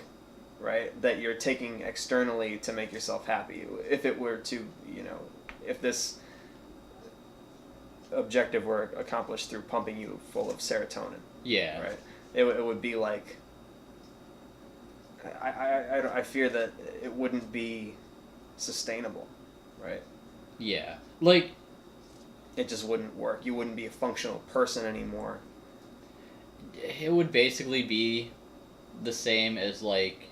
Speaker 2: right, that you're taking externally to make yourself happy. If it were to, you know, if this objective were accomplished through pumping you full of serotonin,
Speaker 1: Yeah.
Speaker 2: right, it would be like, I fear that it wouldn't be sustainable, right?
Speaker 1: Yeah. Like,
Speaker 2: it just wouldn't work. You wouldn't be a functional person anymore.
Speaker 1: it would basically be the same as like,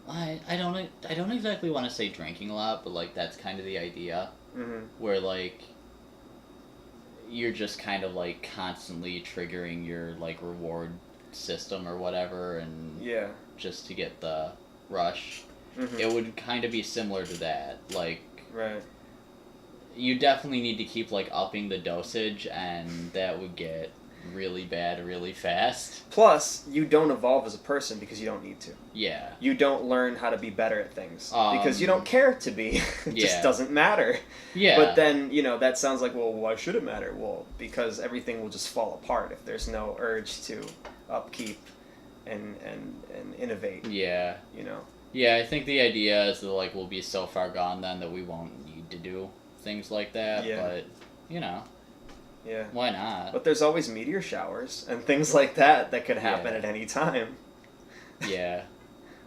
Speaker 1: I don't exactly want to say drinking a lot, but like that's kind of the idea. Where like you're just kind of like constantly triggering your like reward system or whatever, and
Speaker 2: Yeah.
Speaker 1: just to get the rush. It would kind of be similar to that. Like,
Speaker 2: Right.
Speaker 1: you definitely need to keep like upping the dosage, and that would get really bad really fast.
Speaker 2: Plus, you don't evolve as a person because you don't need to.
Speaker 1: Yeah.
Speaker 2: You don't learn how to be better at things because you don't care to be. It just doesn't matter.
Speaker 1: Yeah.
Speaker 2: But then, you know, that sounds like, well, why should it matter? Well, because everything will just fall apart if there's no urge to upkeep and innovate.
Speaker 1: Yeah.
Speaker 2: You know?
Speaker 1: Yeah, I think the idea is that like we'll be so far gone then that we won't need to do things like that.
Speaker 2: Yeah.
Speaker 1: But, you know.
Speaker 2: Yeah.
Speaker 1: Why not?
Speaker 2: But there's always meteor showers and things like that that could happen at any time.
Speaker 1: Yeah.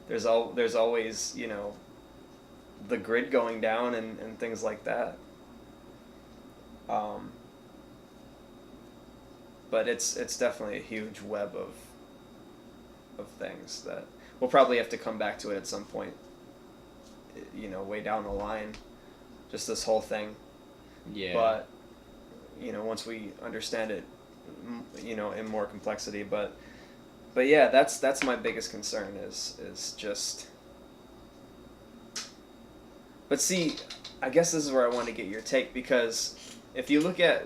Speaker 2: There's always, you know, the grid going down and things like that. But it's definitely a huge web of things that we'll probably have to come back to it at some point, you know, way down the line, just this whole thing.
Speaker 1: Yeah.
Speaker 2: But, you know, once we understand it, you know, in more complexity, but yeah, that's my biggest concern is just. But see, I guess this is where I want to get your take, because if you look at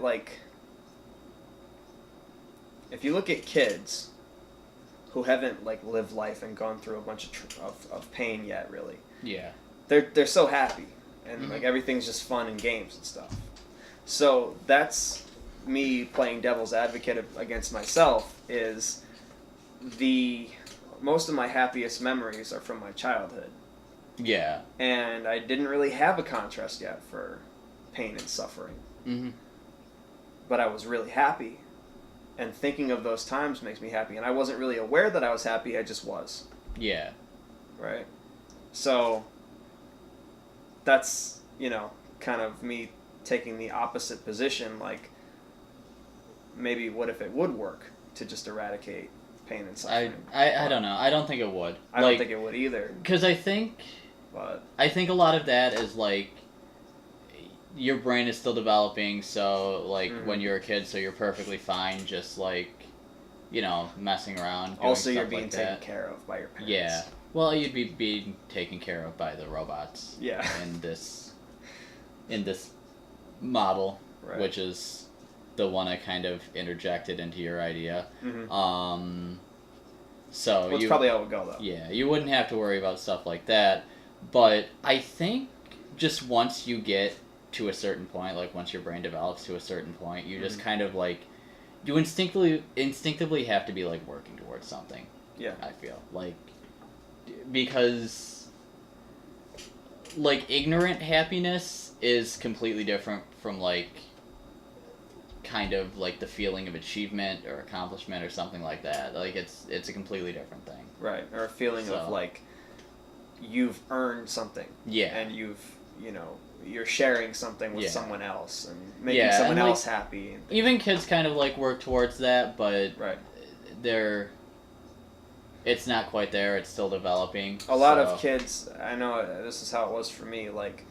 Speaker 2: kids who haven't like lived life and gone through a bunch of pain yet, really.
Speaker 1: Yeah.
Speaker 2: They're so happy, and like everything's just fun and games and stuff. So that's me playing devil's advocate against myself. Is most of my happiest memories are from my childhood.
Speaker 1: Yeah.
Speaker 2: And I didn't really have a contrast yet for pain and suffering. But I was really happy. And thinking of those times makes me happy. And I wasn't really aware that I was happy, I just was.
Speaker 1: Yeah.
Speaker 2: Right? So, that's, you know, kind of me taking the opposite position, like, maybe what if it would work to just eradicate pain and suffering?
Speaker 1: I don't know. I don't think it would.
Speaker 2: I don't think it would either.
Speaker 1: Because I think a lot of that is, like, your brain is still developing, so, like, when you're a kid, so you're perfectly fine just, like, you know, messing around, doing
Speaker 2: also,
Speaker 1: stuff
Speaker 2: you're being
Speaker 1: like
Speaker 2: taken
Speaker 1: that.
Speaker 2: care of by your parents.
Speaker 1: Yeah. Well, you'd be being taken care of by the robots.
Speaker 2: Yeah.
Speaker 1: In this model,
Speaker 2: right.
Speaker 1: which is the one I kind of interjected into your idea.
Speaker 2: Mm-hmm.
Speaker 1: So
Speaker 2: That's probably how it would go, though.
Speaker 1: Yeah, you wouldn't have to worry about stuff like that. But I think just once you get to a certain point, like once your brain develops to a certain point, you just kind of like you instinctively have to be like working towards something.
Speaker 2: Yeah.
Speaker 1: I feel like because like ignorant happiness is completely different from like kind of like the feeling of achievement or accomplishment or something like that. Like it's a completely different thing.
Speaker 2: Right. Or a feeling of like you've earned something.
Speaker 1: Yeah.
Speaker 2: And you're sharing something with someone else and making
Speaker 1: Yeah,
Speaker 2: someone
Speaker 1: and,
Speaker 2: else
Speaker 1: like,
Speaker 2: happy.
Speaker 1: Even kids kind of like work towards that, but
Speaker 2: right.
Speaker 1: It's not quite there. It's still developing.
Speaker 2: A lot of kids, I know this is how it was for me, like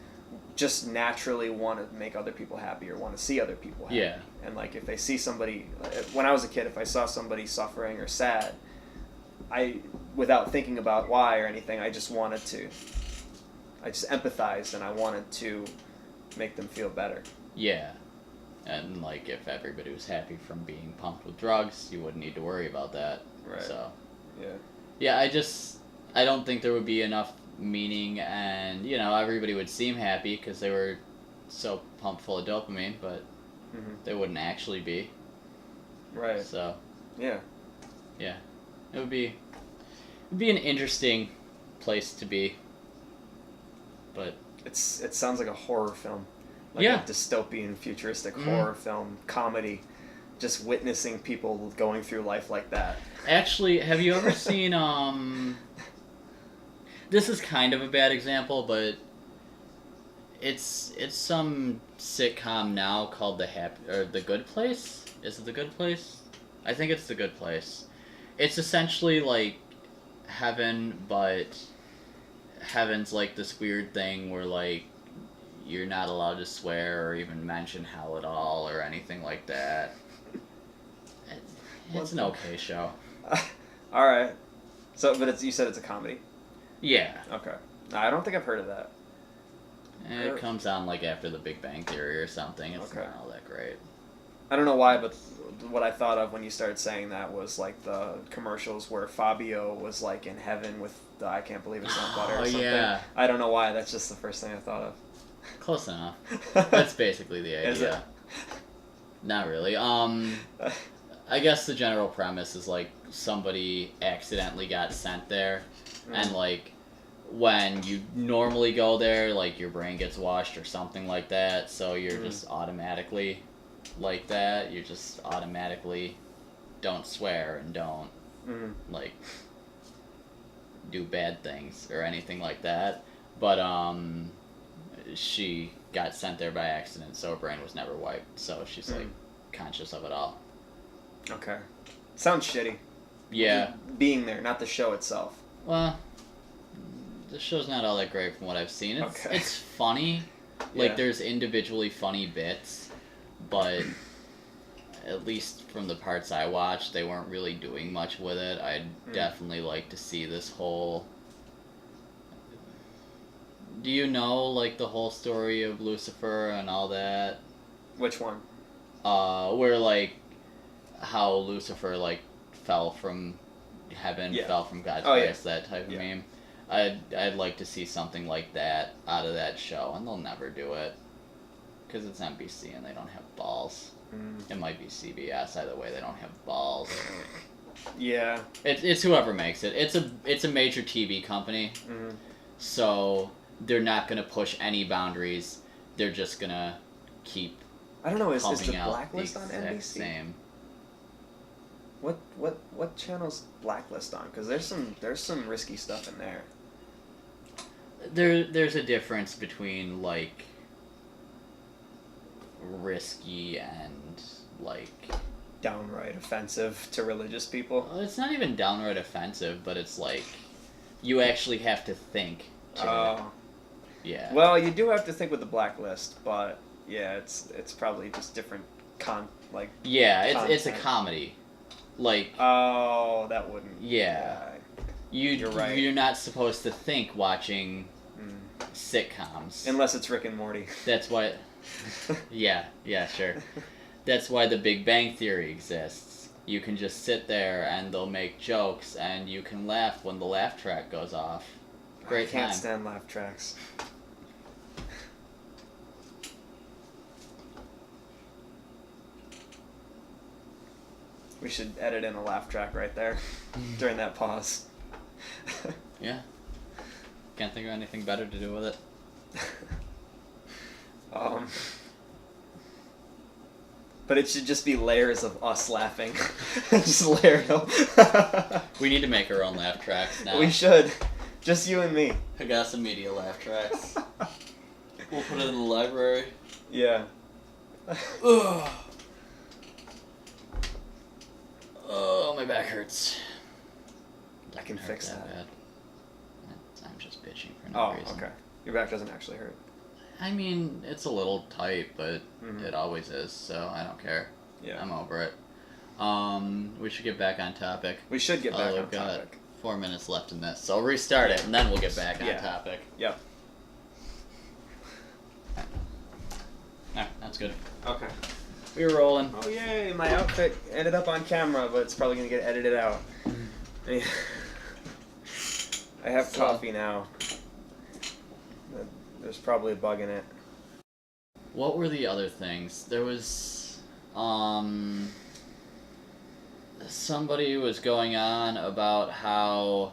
Speaker 2: just naturally want to make other people happy or want to see other people happy.
Speaker 1: Yeah.
Speaker 2: And like if they see somebody, when I was a kid, if I saw somebody suffering or sad, without thinking about why or anything, I just empathized and I wanted to make them feel better.
Speaker 1: Yeah. And like if everybody was happy from being pumped with drugs, you wouldn't need to worry about that.
Speaker 2: Right.
Speaker 1: So.
Speaker 2: Yeah.
Speaker 1: Yeah, I don't think there would be enough meaning, and everybody would seem happy because they were so pumped full of dopamine, but they wouldn't actually be.
Speaker 2: Right.
Speaker 1: So.
Speaker 2: Yeah.
Speaker 1: Yeah, it would be an interesting place to be. But
Speaker 2: it sounds like a horror film, like a dystopian, futuristic horror film, comedy. Just witnessing people going through life like that.
Speaker 1: Actually, have you ever seen this is kind of a bad example, but it's some sitcom now called The Good Place? Is it The Good Place? I think it's The Good Place. It's essentially like heaven, but heaven's like this weird thing where like you're not allowed to swear or even mention hell at all or anything like that. It's an okay show.
Speaker 2: All right. So, but you said it's a comedy?
Speaker 1: Yeah.
Speaker 2: Okay. I don't think I've heard of that.
Speaker 1: It comes on like after The Big Bang Theory or something. It's not all that great.
Speaker 2: I don't know why, but what I thought of when you started saying that was like the commercials where Fabio was like in heaven with the I Can't Believe It's Not Butter or something. Yeah. I don't know why. That's just the first thing I thought of.
Speaker 1: Close enough. That's basically the idea.
Speaker 2: Is it?
Speaker 1: Not really. I guess the general premise is like somebody accidentally got sent there, and like when you normally go there, like your brain gets washed or something like that, so you're just automatically like that. You just automatically don't swear and don't like do bad things or anything like that. But she got sent there by accident, so her brain was never wiped, so she's like conscious of it all.
Speaker 2: Okay. Sounds shitty.
Speaker 1: Yeah.
Speaker 2: Being there, not the show itself.
Speaker 1: Well, the show's not all that great from what I've seen. It's funny. Like, there's individually funny bits, but at least from the parts I watched, they weren't really doing much with it. I'd definitely like to see this whole... Do you know, like, the whole story of Lucifer and all that?
Speaker 2: Which one?
Speaker 1: Where, like, how Lucifer like fell from heaven, fell from God's grace, that type of meme. I'd like to see something like that out of that show, and they'll never do it because it's NBC and they don't have balls. It might be CBS, either way they don't have balls.
Speaker 2: Yeah,
Speaker 1: it's whoever makes it. It's a major TV company, so they're not gonna push any boundaries. They're just gonna keep.
Speaker 2: I don't know. Is the
Speaker 1: pumping out
Speaker 2: Blacklist
Speaker 1: the
Speaker 2: on
Speaker 1: exact
Speaker 2: NBC?
Speaker 1: Same.
Speaker 2: What channel's Blacklist on? Because there's some risky stuff in there.
Speaker 1: There's a difference between like risky and like
Speaker 2: downright offensive to religious people.
Speaker 1: Well, it's not even downright offensive, but it's like you actually have to think. Yeah.
Speaker 2: Well, you do have to think with the Blacklist, but yeah, it's probably just different
Speaker 1: Yeah, it's a comedy. Like.
Speaker 2: Oh, that wouldn't.
Speaker 1: Yeah.
Speaker 2: You're right.
Speaker 1: You're not supposed to think watching sitcoms.
Speaker 2: Unless it's Rick and Morty.
Speaker 1: That's what. Yeah, sure. That's why the Big Bang Theory exists. You can just sit there and they'll make jokes and you can laugh when the laugh track goes off. Great
Speaker 2: I can't
Speaker 1: time.
Speaker 2: stand laugh tracks. We should edit in a laugh track right there during that pause.
Speaker 1: Yeah. Can't think of anything better to do with it.
Speaker 2: But it should just be layers of us laughing. Just layered up.
Speaker 1: We need to make our own laugh tracks now.
Speaker 2: We should. Just you and me.
Speaker 1: I got some media laugh tracks. We'll put it in the library.
Speaker 2: Yeah.
Speaker 1: Ugh. Oh, my back hurts.
Speaker 2: I can fix that.
Speaker 1: Bad. I'm just bitching for no reason.
Speaker 2: Oh, okay. Your back doesn't actually hurt.
Speaker 1: I mean, it's a little tight, but it always is, so I don't care.
Speaker 2: Yeah.
Speaker 1: I'm over it. We should get back on topic.
Speaker 2: We should get back on
Speaker 1: We've got
Speaker 2: topic.
Speaker 1: 4 minutes left in this, so I'll restart it, and then we'll get back on topic.
Speaker 2: Yep.
Speaker 1: No, that's good.
Speaker 2: Okay.
Speaker 1: We were rolling.
Speaker 2: Oh, yay! My outfit ended up on camera, but it's probably going to get edited out. I have coffee now. There's probably a bug in it.
Speaker 1: What were the other things? There was, somebody was going on about how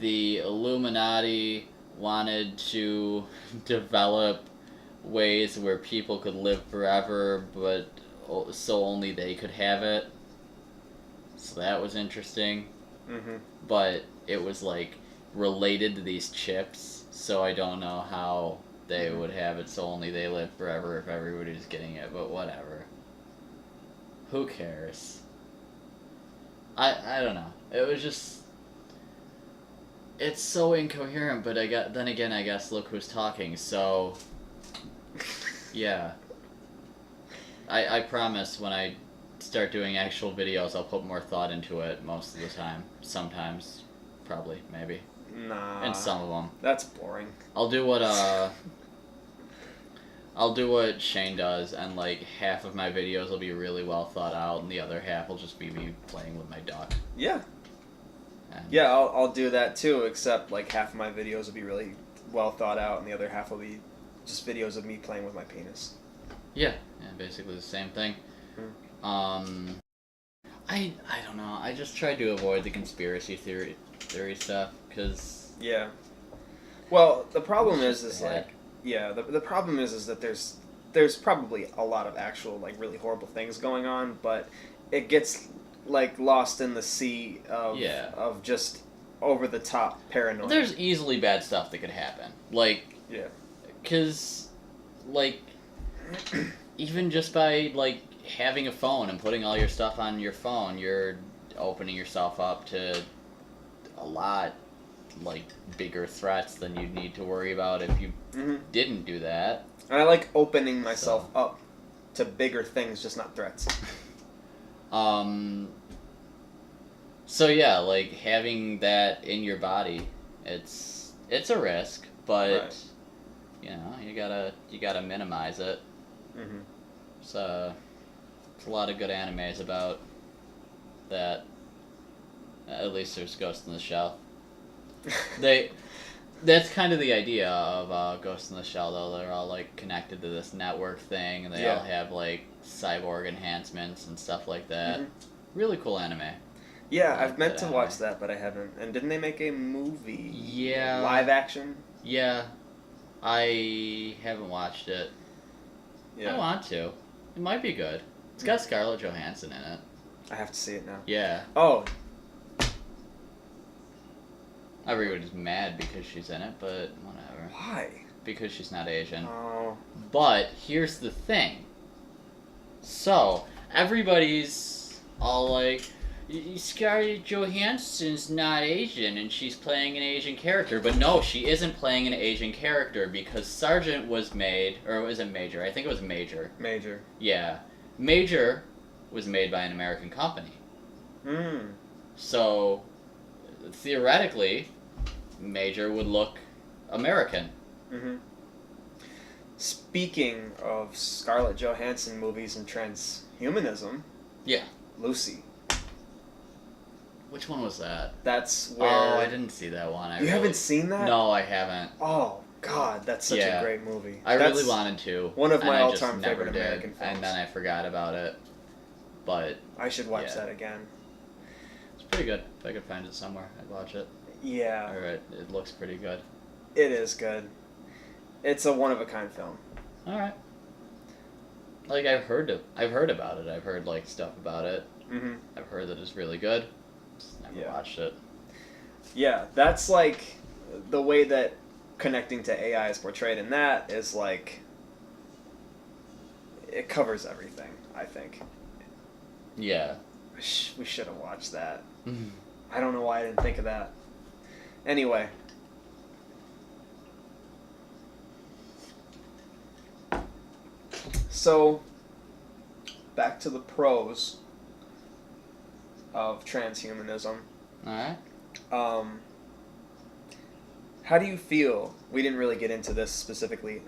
Speaker 1: the Illuminati wanted to develop ways where people could live forever, but so only they could have it. So that was interesting.
Speaker 2: Mm-hmm.
Speaker 1: But it was like related to these chips, so I don't know how they would have it so only they live forever if everybody's getting it, but whatever. Who cares? I don't know. It was just... It's so incoherent, but then again, I guess look who's talking, so... Yeah. I promise when I start doing actual videos, I'll put more thought into it most of the time. Sometimes. Probably. Maybe.
Speaker 2: Nah.
Speaker 1: And some of them.
Speaker 2: That's boring.
Speaker 1: I'll do what Shane does, and like half of my videos will be really well thought out, and the other half will just be me playing with my duck.
Speaker 2: Yeah.
Speaker 1: And
Speaker 2: Yeah, I'll do that too, except like half of my videos will be really well thought out, and the other half will be just videos of me playing with my penis.
Speaker 1: Yeah, basically the same thing. I don't know. I just tried to avoid the conspiracy theory stuff, because...
Speaker 2: Yeah. Well, the problem is
Speaker 1: bad.
Speaker 2: like... Yeah, the problem is that there's probably a lot of actual, like, really horrible things going on, but it gets, like, lost in the sea of just over-the-top paranoia.
Speaker 1: There's easily bad stuff that could happen. Like...
Speaker 2: Yeah.
Speaker 1: Because, like... even just by, like, having a phone and putting all your stuff on your phone, you're opening yourself up to a lot, like, bigger threats than you'd need to worry about if you didn't do that.
Speaker 2: And I like opening myself up to bigger things, just not threats.
Speaker 1: So yeah, like, having that in your body, it's a risk, but,
Speaker 2: Right.
Speaker 1: you know, you gotta minimize it.
Speaker 2: Mm-hmm.
Speaker 1: So, there's a lot of good animes about that. At least there's Ghost in the Shell. That's kind of the idea of Ghost in the Shell, though. They're all, like, connected to this network thing, and they all have, like, cyborg enhancements and stuff like that. Really cool anime.
Speaker 2: Yeah, I've meant to watch that, but I haven't. And didn't they make a movie?
Speaker 1: Yeah.
Speaker 2: Live action?
Speaker 1: Yeah. I haven't watched it.
Speaker 2: Yeah.
Speaker 1: I want to. It might be good. It's got Scarlett Johansson in it.
Speaker 2: I have to see it now.
Speaker 1: Yeah.
Speaker 2: Oh.
Speaker 1: Everybody's mad because she's in it, but whatever.
Speaker 2: Why?
Speaker 1: Because she's not Asian.
Speaker 2: Oh.
Speaker 1: But here's the thing. So, everybody's all like, Scarlett Johansson's not Asian and she's playing an Asian character. But no, she isn't playing an Asian character because Sergeant was made, or was it Major? I think it was Major.
Speaker 2: Major.
Speaker 1: Yeah. Major was made by an American company. So, theoretically, Major would look American.
Speaker 2: Speaking of Scarlett Johansson movies and trends, Transhumanism.
Speaker 1: Yeah.
Speaker 2: Lucy.
Speaker 1: Which one was that?
Speaker 2: That's where...
Speaker 1: Oh, I didn't see that one.
Speaker 2: You haven't seen that?
Speaker 1: No, I haven't.
Speaker 2: Oh, God, that's such a great movie.
Speaker 1: I
Speaker 2: That's
Speaker 1: really wanted to.
Speaker 2: one of my
Speaker 1: and I just
Speaker 2: all-time
Speaker 1: never
Speaker 2: favorite
Speaker 1: did,
Speaker 2: American films.
Speaker 1: And then I forgot about it. But
Speaker 2: I should watch that again.
Speaker 1: it's pretty good. If I could find it somewhere, I'd watch it.
Speaker 2: Yeah.
Speaker 1: Alright, it looks pretty good.
Speaker 2: It is good. It's a one-of-a-kind film.
Speaker 1: Alright. Like, I've heard about it. I've heard, like, stuff about it.
Speaker 2: Mm-hmm.
Speaker 1: I've heard that it's really good. Just never watched it.
Speaker 2: Yeah, that's, like, the way that connecting to AI is portrayed in that is, like, it covers everything, I think.
Speaker 1: Yeah.
Speaker 2: We should have watched that. I don't know why I didn't think of that. Anyway. So, back to the pros of transhumanism.
Speaker 1: Alright.
Speaker 2: How do you feel? We didn't really get into this specifically.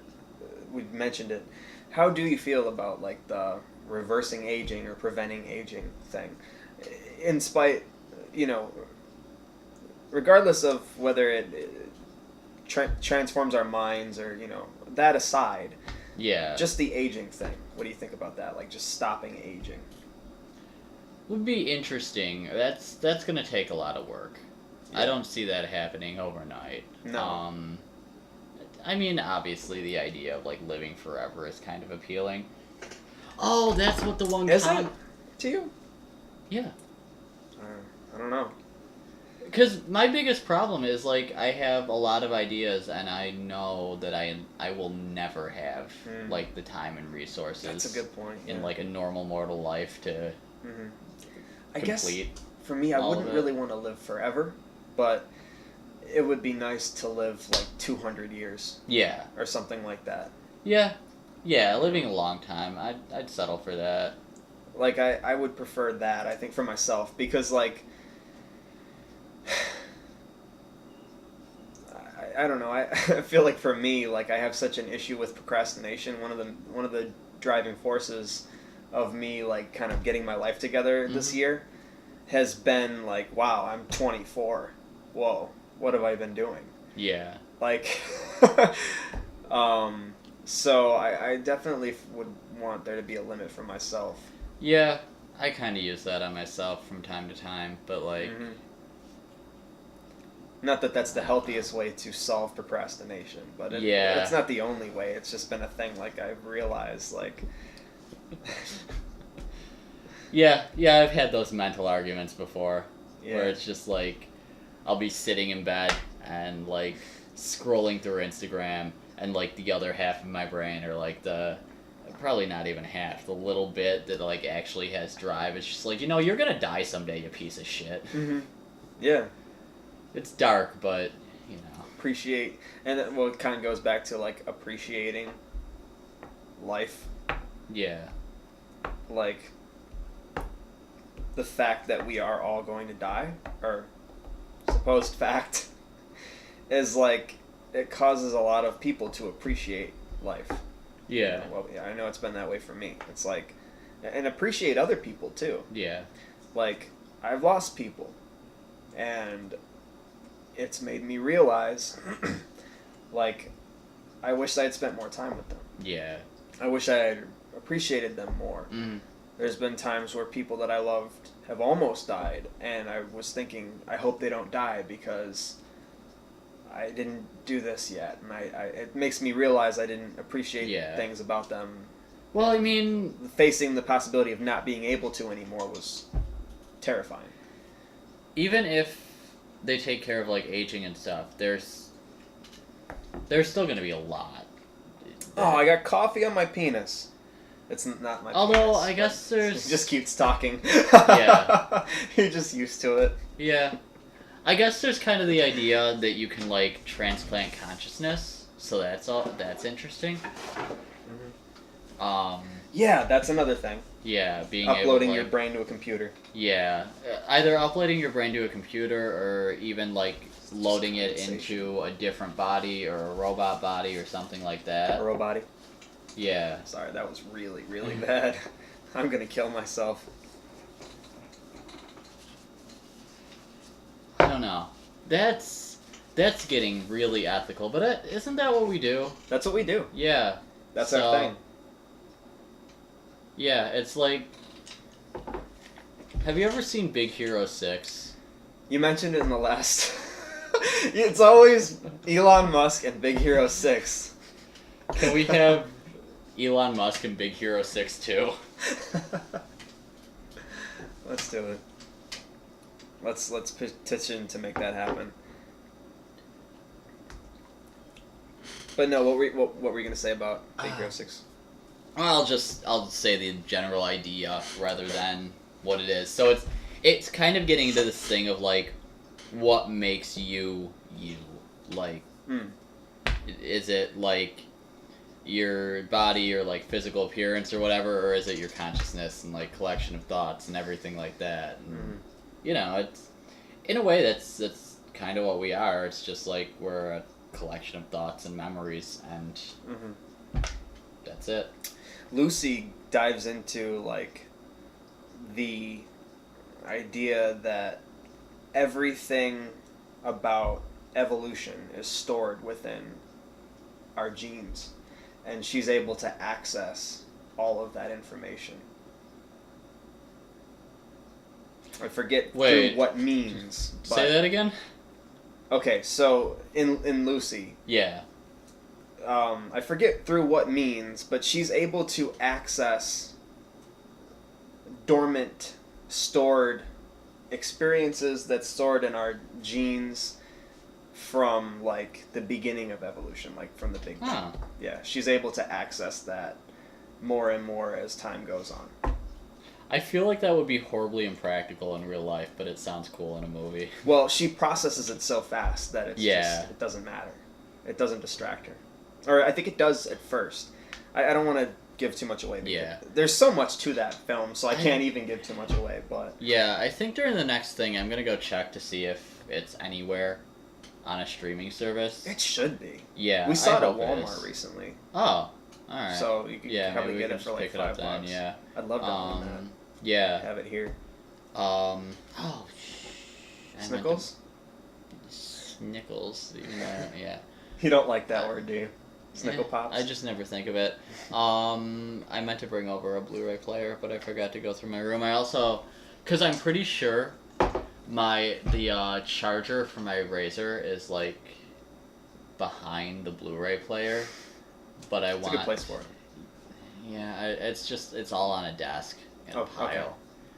Speaker 2: We mentioned it. How do you feel about, like, the reversing aging or preventing aging thing? In spite, regardless of whether it transforms our minds or, that aside.
Speaker 1: Yeah.
Speaker 2: Just the aging thing. What do you think about that? Like, just stopping aging.
Speaker 1: Would be interesting. That's gonna take a lot of work. Yeah. I don't see that happening overnight.
Speaker 2: No.
Speaker 1: I mean, obviously, the idea of, like, living forever is kind of appealing. Oh, that's what the one...
Speaker 2: Is it? To you?
Speaker 1: Yeah.
Speaker 2: I don't know.
Speaker 1: Because my biggest problem is, like, I have a lot of ideas, and I know that I will never have, like, the time and resources...
Speaker 2: That's a good point,
Speaker 1: in, like, a normal mortal life to
Speaker 2: I guess,
Speaker 1: complete
Speaker 2: for me, I wouldn't really want to live forever, but it would be nice to live, like, 200 years.
Speaker 1: Yeah.
Speaker 2: Or something like that.
Speaker 1: Yeah. Yeah, living a long time. I'd settle for that.
Speaker 2: Like, I would prefer that, I think, for myself, because, like... I don't know. I feel like for me, like, I have such an issue with procrastination. One of the driving forces of me, like, kind of getting my life together this year has been like, wow, I'm 24. Whoa, what have I been doing?
Speaker 1: Yeah.
Speaker 2: Like, so I definitely would want there to be a limit for myself.
Speaker 1: Yeah, I kind of use that on myself from time to time, but, like...
Speaker 2: Not that that's the healthiest way to solve procrastination, but it's not the only way. It's just been a thing, like, I've realized, like...
Speaker 1: Yeah, I've had those mental arguments before,
Speaker 2: Yeah.
Speaker 1: where it's just, like, I'll be sitting in bed and, like, scrolling through Instagram, and, like, the other half of my brain, or, like, probably not even half, the little bit that, like, actually has drive, it's just like, you're gonna die someday, you piece of shit.
Speaker 2: Yeah.
Speaker 1: It's dark, but,
Speaker 2: Appreciate, and it kind of goes back to, like, appreciating life.
Speaker 1: Yeah.
Speaker 2: Like, the fact that we are all going to die, or supposed fact, is, like, it causes a lot of people to appreciate life.
Speaker 1: Yeah.
Speaker 2: Well, yeah, I know it's been that way for me. It's like, and appreciate other people, too.
Speaker 1: Yeah.
Speaker 2: Like, I've lost people, and it's made me realize, like, I wish I had spent more time with them.
Speaker 1: Yeah.
Speaker 2: I wish I had appreciated them more. There's been times where people that I loved have almost died, and I was thinking, I hope they don't die because I didn't do this yet, and it makes me realize I didn't appreciate things about them.
Speaker 1: Well, I mean...
Speaker 2: Facing the possibility of not being able to anymore was terrifying.
Speaker 1: Even if they take care of, like, aging and stuff, there's still going to be a lot.
Speaker 2: Oh, I got coffee on my penis. It's not my
Speaker 1: Although,
Speaker 2: penis.
Speaker 1: I guess there's...
Speaker 2: He just keeps talking.
Speaker 1: Yeah.
Speaker 2: You're just used to it.
Speaker 1: Yeah. I guess there's kind of the idea that you can, like, transplant consciousness, so that's interesting.
Speaker 2: Yeah, that's another thing.
Speaker 1: Yeah, being
Speaker 2: uploading
Speaker 1: able,
Speaker 2: your brain to a computer.
Speaker 1: Yeah, either uploading your brain to a computer or even, like, loading it into a different body or a robot body or something like that.
Speaker 2: A robot.
Speaker 1: Yeah.
Speaker 2: Sorry, that was really, really bad. I'm gonna kill myself.
Speaker 1: I don't know. That's getting really ethical, but isn't that what we do?
Speaker 2: That's what we do.
Speaker 1: Yeah.
Speaker 2: That's our thing.
Speaker 1: Yeah, it's like... Have you ever seen Big Hero 6?
Speaker 2: You mentioned it in the last... It's always Elon Musk and Big Hero 6.
Speaker 1: Can we have Elon Musk and Big Hero 6 too?
Speaker 2: Let's do it. Let's petition to make that happen. But no, what were you gonna say about Big Hero 6?
Speaker 1: I'll just say the general idea rather than what it is. So it's kind of getting into this thing of like, what makes you like? Is it like your body or like physical appearance or whatever, or is it your consciousness and like collection of thoughts and everything like that? And, you know, it's in a way that's kind of what we are. It's just like we're a collection of thoughts and memories, and that's it.
Speaker 2: Lucy dives into like the idea that everything about evolution is stored within our genes, and she's able to access all of that information. I forget through what means.
Speaker 1: Say that again?
Speaker 2: Okay, so in Lucy,
Speaker 1: yeah,
Speaker 2: I forget through what means, but she's able to access dormant, stored experiences that's stored in our genes from like the beginning of evolution, like from the Big Bang. Yeah, she's able to access that more and more as time goes on.
Speaker 1: I feel like that would be horribly impractical in real life, but it sounds cool in a movie.
Speaker 2: Well, she processes it so fast that it's just, it doesn't matter. It doesn't distract her. Or I think it does at first. I don't want to give too much away.
Speaker 1: Yeah.
Speaker 2: There's so much to that film, so I can't even give too much away. But
Speaker 1: yeah, I think during the next thing, I'm going to go check to see if it's anywhere on a streaming service.
Speaker 2: It should be.
Speaker 1: Yeah,
Speaker 2: we saw it at Walmart recently.
Speaker 1: Oh, alright.
Speaker 2: So you could probably get it for like $5.
Speaker 1: Then, yeah.
Speaker 2: I'd love to own that.
Speaker 1: Yeah.
Speaker 2: Have it here. Snickles?
Speaker 1: Snickles. Yeah.
Speaker 2: You don't like that word, do you? Snickle Pops?
Speaker 1: I just never think of it. I meant to bring over a Blu-ray player, but I forgot to go through my room. I also... Because I'm pretty sure the charger for my Razer is, like, behind the Blu-ray player. But I want...
Speaker 2: It's a good place for it.
Speaker 1: Yeah, it's all on a desk. In a pile.
Speaker 2: Okay.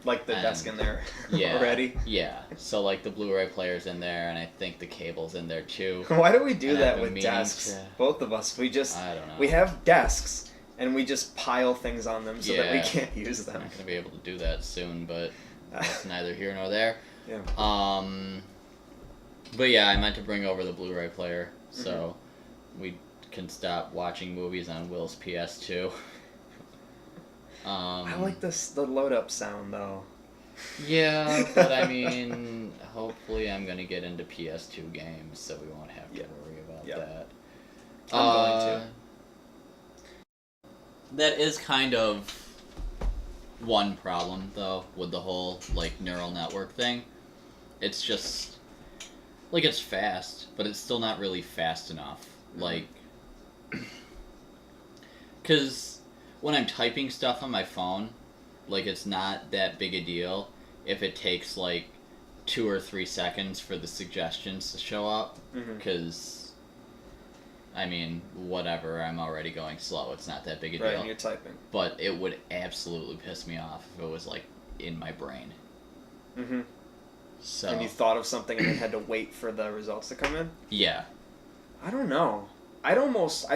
Speaker 2: Like the desk in there already?
Speaker 1: Yeah. So, like, the Blu-ray player's in there, and I think the cable's in there, too.
Speaker 2: Why do we do that with desks? Both of us. I don't know. We have desks, and we just pile things on them so that we can't use them.
Speaker 1: I'm not going to be able to do that soon, but that's neither here nor there.
Speaker 2: Yeah.
Speaker 1: But, yeah, I meant to bring over the Blu-ray player, so we can stop watching movies on Will's PS2.
Speaker 2: I like the load up sound though.
Speaker 1: Yeah, but I mean, hopefully I'm gonna get into PS2 games, so we won't have to worry about that.
Speaker 2: I'm going to.
Speaker 1: That is kind of one problem though with the whole like neural network thing. It's just like it's fast, but it's still not really fast enough. Like, because when I'm typing stuff on my phone, like, it's not that big a deal if it takes, like, 2 or 3 seconds for the suggestions to show up. Because, I mean, whatever, I'm already going slow. It's not that big a deal.
Speaker 2: Right, and you're typing.
Speaker 1: But it would absolutely piss me off if it was, like, in my brain. So.
Speaker 2: And you thought of something and then had to wait for the results to come in?
Speaker 1: Yeah.
Speaker 2: I don't know. I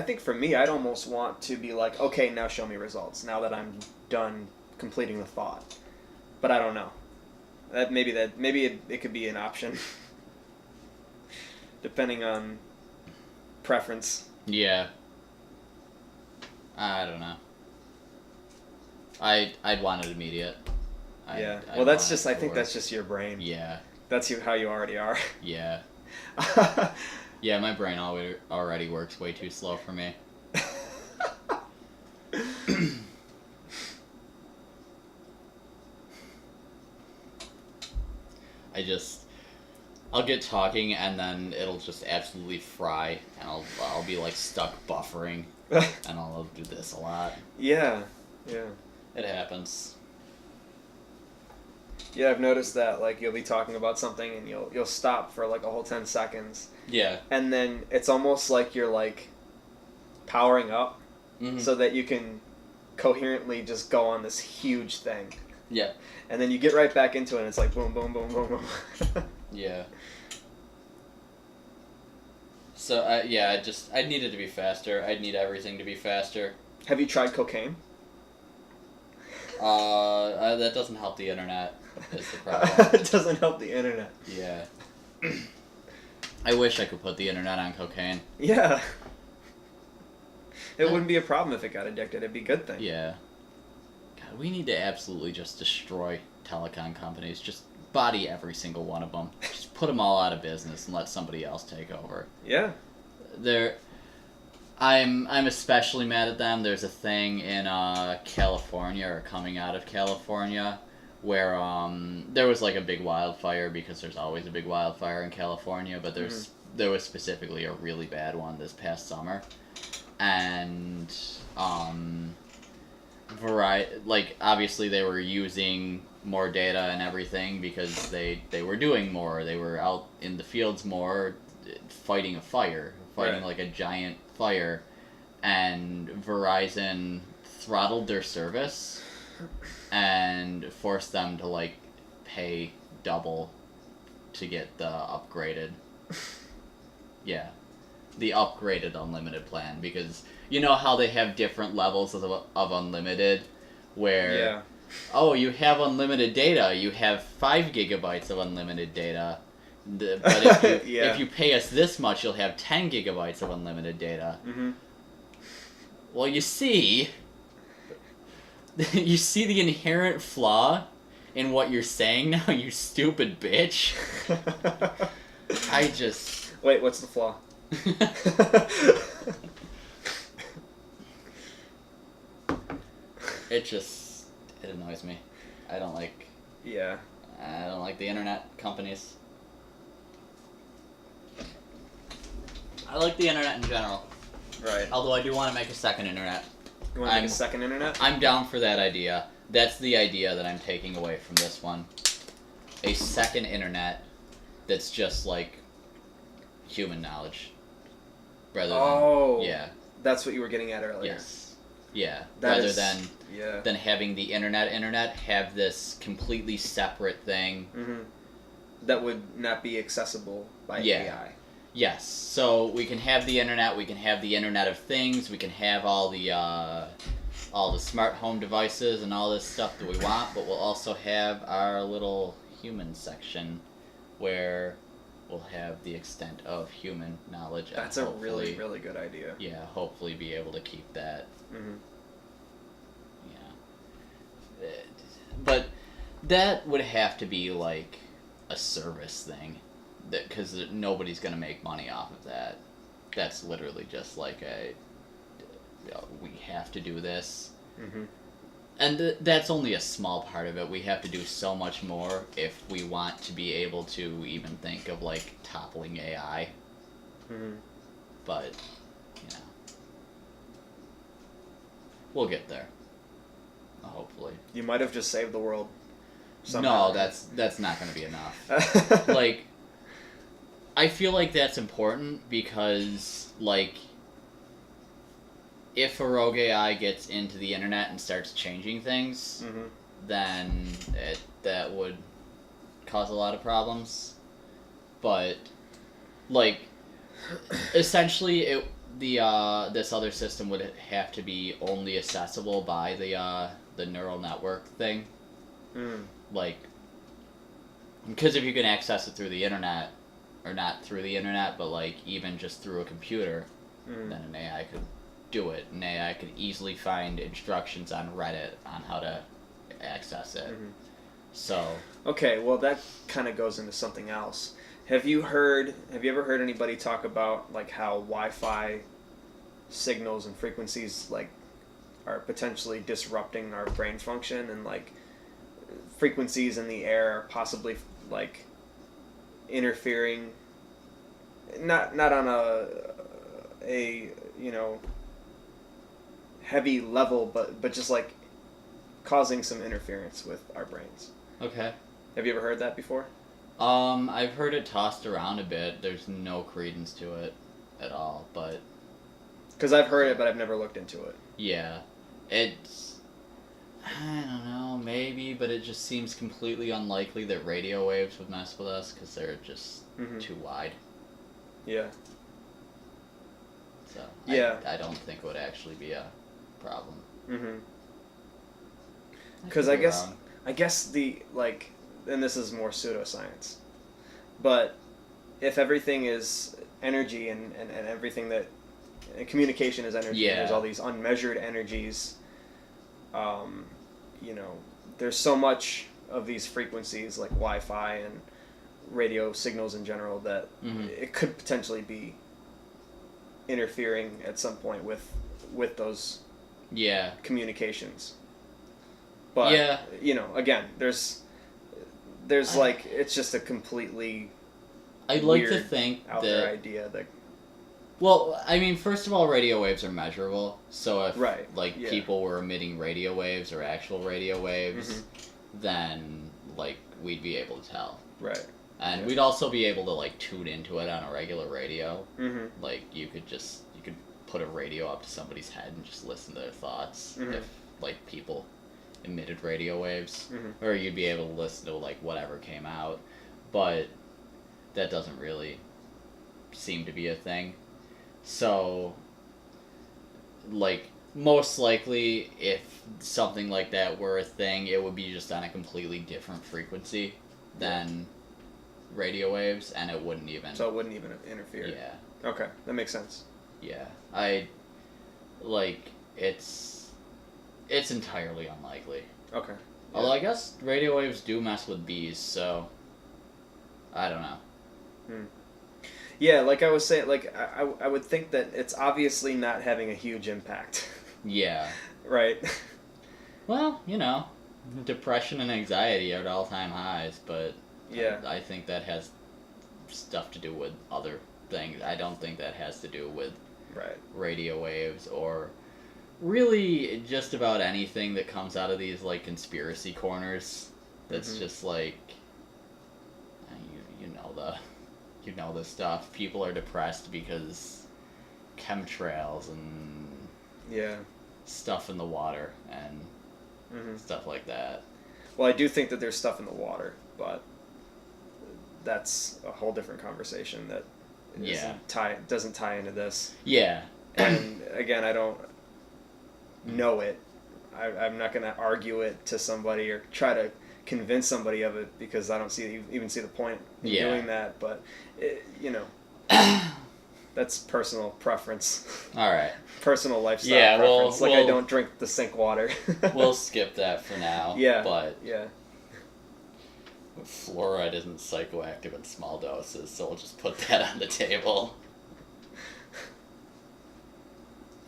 Speaker 2: think for me, I'd almost want to be like, okay, now show me results, now that I'm done completing the thought. But I don't know. Maybe it could be an option. Depending on preference.
Speaker 1: Yeah. I don't know. I'd want it immediate.
Speaker 2: Well, that's just, I think that's just your brain.
Speaker 1: Yeah.
Speaker 2: That's how you already are.
Speaker 1: Yeah. Yeah, my brain already works way too slow for me. I'll get talking and then it'll just absolutely fry and I'll be like stuck buffering and I'll do this a lot.
Speaker 2: Yeah.
Speaker 1: It happens.
Speaker 2: Yeah, I've noticed that. Like, you'll be talking about something and you'll stop for like a whole 10 seconds.
Speaker 1: Yeah.
Speaker 2: And then it's almost like you're like powering up so that you can coherently just go on this huge thing.
Speaker 1: Yeah.
Speaker 2: And then you get right back into it and it's like boom, boom, boom, boom, boom.
Speaker 1: Yeah. So, I needed to be faster. I'd need everything to be faster.
Speaker 2: Have you tried cocaine?
Speaker 1: That doesn't help the internet, is the problem.
Speaker 2: It doesn't help the internet.
Speaker 1: Yeah. I wish I could put the internet on cocaine.
Speaker 2: Yeah. It wouldn't be a problem if it got addicted. It'd be a good thing.
Speaker 1: Yeah. God, we need to absolutely just destroy telecom companies. Just body every single one of them. Just put them all out of business and let somebody else take over.
Speaker 2: Yeah.
Speaker 1: I'm especially mad at them. There's a thing in California, or coming out of California, where there was like a big wildfire, because there's always a big wildfire in California, but there was specifically a really bad one this past summer. And obviously they were using more data and everything because they were doing more. They were out in the fields more, fighting
Speaker 2: Right.
Speaker 1: like a giant fire, and Verizon throttled their service and forced them to like pay double to get the upgraded the upgraded unlimited plan, because you know how they have different levels of unlimited, where oh, you have unlimited data, you have 5 gigabytes of unlimited data, but if you pay us this much, you'll have 10 gigabytes of unlimited data. Well, you see the inherent flaw in what you're saying now, you stupid bitch.
Speaker 2: Wait, what's the flaw?
Speaker 1: It annoys me. I don't like the internet companies. I like the internet in general.
Speaker 2: Right.
Speaker 1: Although I do want to make a second internet.
Speaker 2: You want to make a second internet?
Speaker 1: I'm down for that idea. That's the idea that I'm taking away from this one. A second internet that's just like human knowledge.
Speaker 2: That's what you were getting at earlier.
Speaker 1: Yes. Yeah.
Speaker 2: Rather
Speaker 1: than having the internet have this completely separate thing.
Speaker 2: That would not be accessible by AI.
Speaker 1: Yes. So we can have the internet, we can have the Internet of Things, we can have all the smart home devices and all this stuff that we want, but we'll also have our little human section where we'll have the extent of human knowledge.
Speaker 2: That's a really, really good idea.
Speaker 1: Yeah, hopefully be able to keep that. Yeah. But that would have to be like a service thing, because nobody's going to make money off of that. That's literally just like we have to do this. And that's only a small part of it. We have to do so much more if we want to be able to even think of like toppling AI. But, we'll get there. Hopefully.
Speaker 2: You might have just saved the world somehow.
Speaker 1: No, that's not going to be enough. Like, I feel like that's important because, like, if a rogue AI gets into the internet and starts changing things, then that would cause a lot of problems. But, like, essentially, this other system would have to be only accessible by the neural network thing. Like, because if you can access it through the internet, or not through the internet, but like even just through a computer, then an AI could do it. An AI could easily find instructions on Reddit on how to access it. So
Speaker 2: okay, well that kind of goes into something else. Have you ever heard anybody talk about like how Wi-Fi signals and frequencies like are potentially disrupting our brain function, and like frequencies in the air possibly like interfering, not on a heavy level, but just like causing some interference with our brains.
Speaker 1: Okay.
Speaker 2: Have you ever heard that before?
Speaker 1: I've heard it tossed around a bit. There's no credence to it at all, but...
Speaker 2: Because I've heard it, but I've never looked into it.
Speaker 1: Yeah. It's... I don't know, maybe, but it just seems completely unlikely that radio waves would mess with us, because they're just too wide.
Speaker 2: Yeah.
Speaker 1: So,
Speaker 2: yeah.
Speaker 1: I don't think it would actually be a problem.
Speaker 2: Mm-hmm. Because I guess the, like, and this is more pseudoscience, but if everything is energy and everything that, and communication is energy, and there's all these unmeasured energies, there's so much of these frequencies like Wi-Fi and radio signals in general that it could potentially be interfering at some point with those communications. But again, there's like, it's just a completely
Speaker 1: I'd like to think
Speaker 2: out there idea that.
Speaker 1: Well, I mean, first of all, radio waves are measurable. So if people were emitting radio waves or actual radio waves, then like we'd be able to tell.
Speaker 2: Right.
Speaker 1: And we'd also be able to like tune into it on a regular radio. Like you could put a radio up to somebody's head and just listen to their thoughts if like people emitted radio waves, or you'd be able to listen to like whatever came out, but that doesn't really seem to be a thing. So like most likely if something like that were a thing, it would be just on a completely different frequency than radio waves, and it wouldn't even
Speaker 2: interfere.
Speaker 1: Yeah.
Speaker 2: Okay, that makes sense.
Speaker 1: Yeah. It's entirely unlikely.
Speaker 2: Okay. Yeah.
Speaker 1: Although I guess radio waves do mess with bees, so I don't know.
Speaker 2: Yeah, like I was saying, like I would think that it's obviously not having a huge impact.
Speaker 1: Yeah.
Speaker 2: Right.
Speaker 1: Well, depression and anxiety are at all-time highs, but I think that has stuff to do with other things. I don't think that has to do with radio waves or really just about anything that comes out of these like conspiracy corners. That's just like you know the stuff. People are depressed because chemtrails and stuff in the water and stuff like that.
Speaker 2: Well, I do think that there's stuff in the water, but that's a whole different conversation that doesn't tie into this.
Speaker 1: Yeah.
Speaker 2: And again, I don't know it. I'm not going to argue it to somebody or try to convince somebody of it because I don't even see the point in doing that. But that's personal preference.
Speaker 1: All right.
Speaker 2: Personal lifestyle preference. I don't drink the sink water.
Speaker 1: We'll skip that for now.
Speaker 2: Yeah.
Speaker 1: But fluoride isn't psychoactive in small doses, so we'll just put that on the table.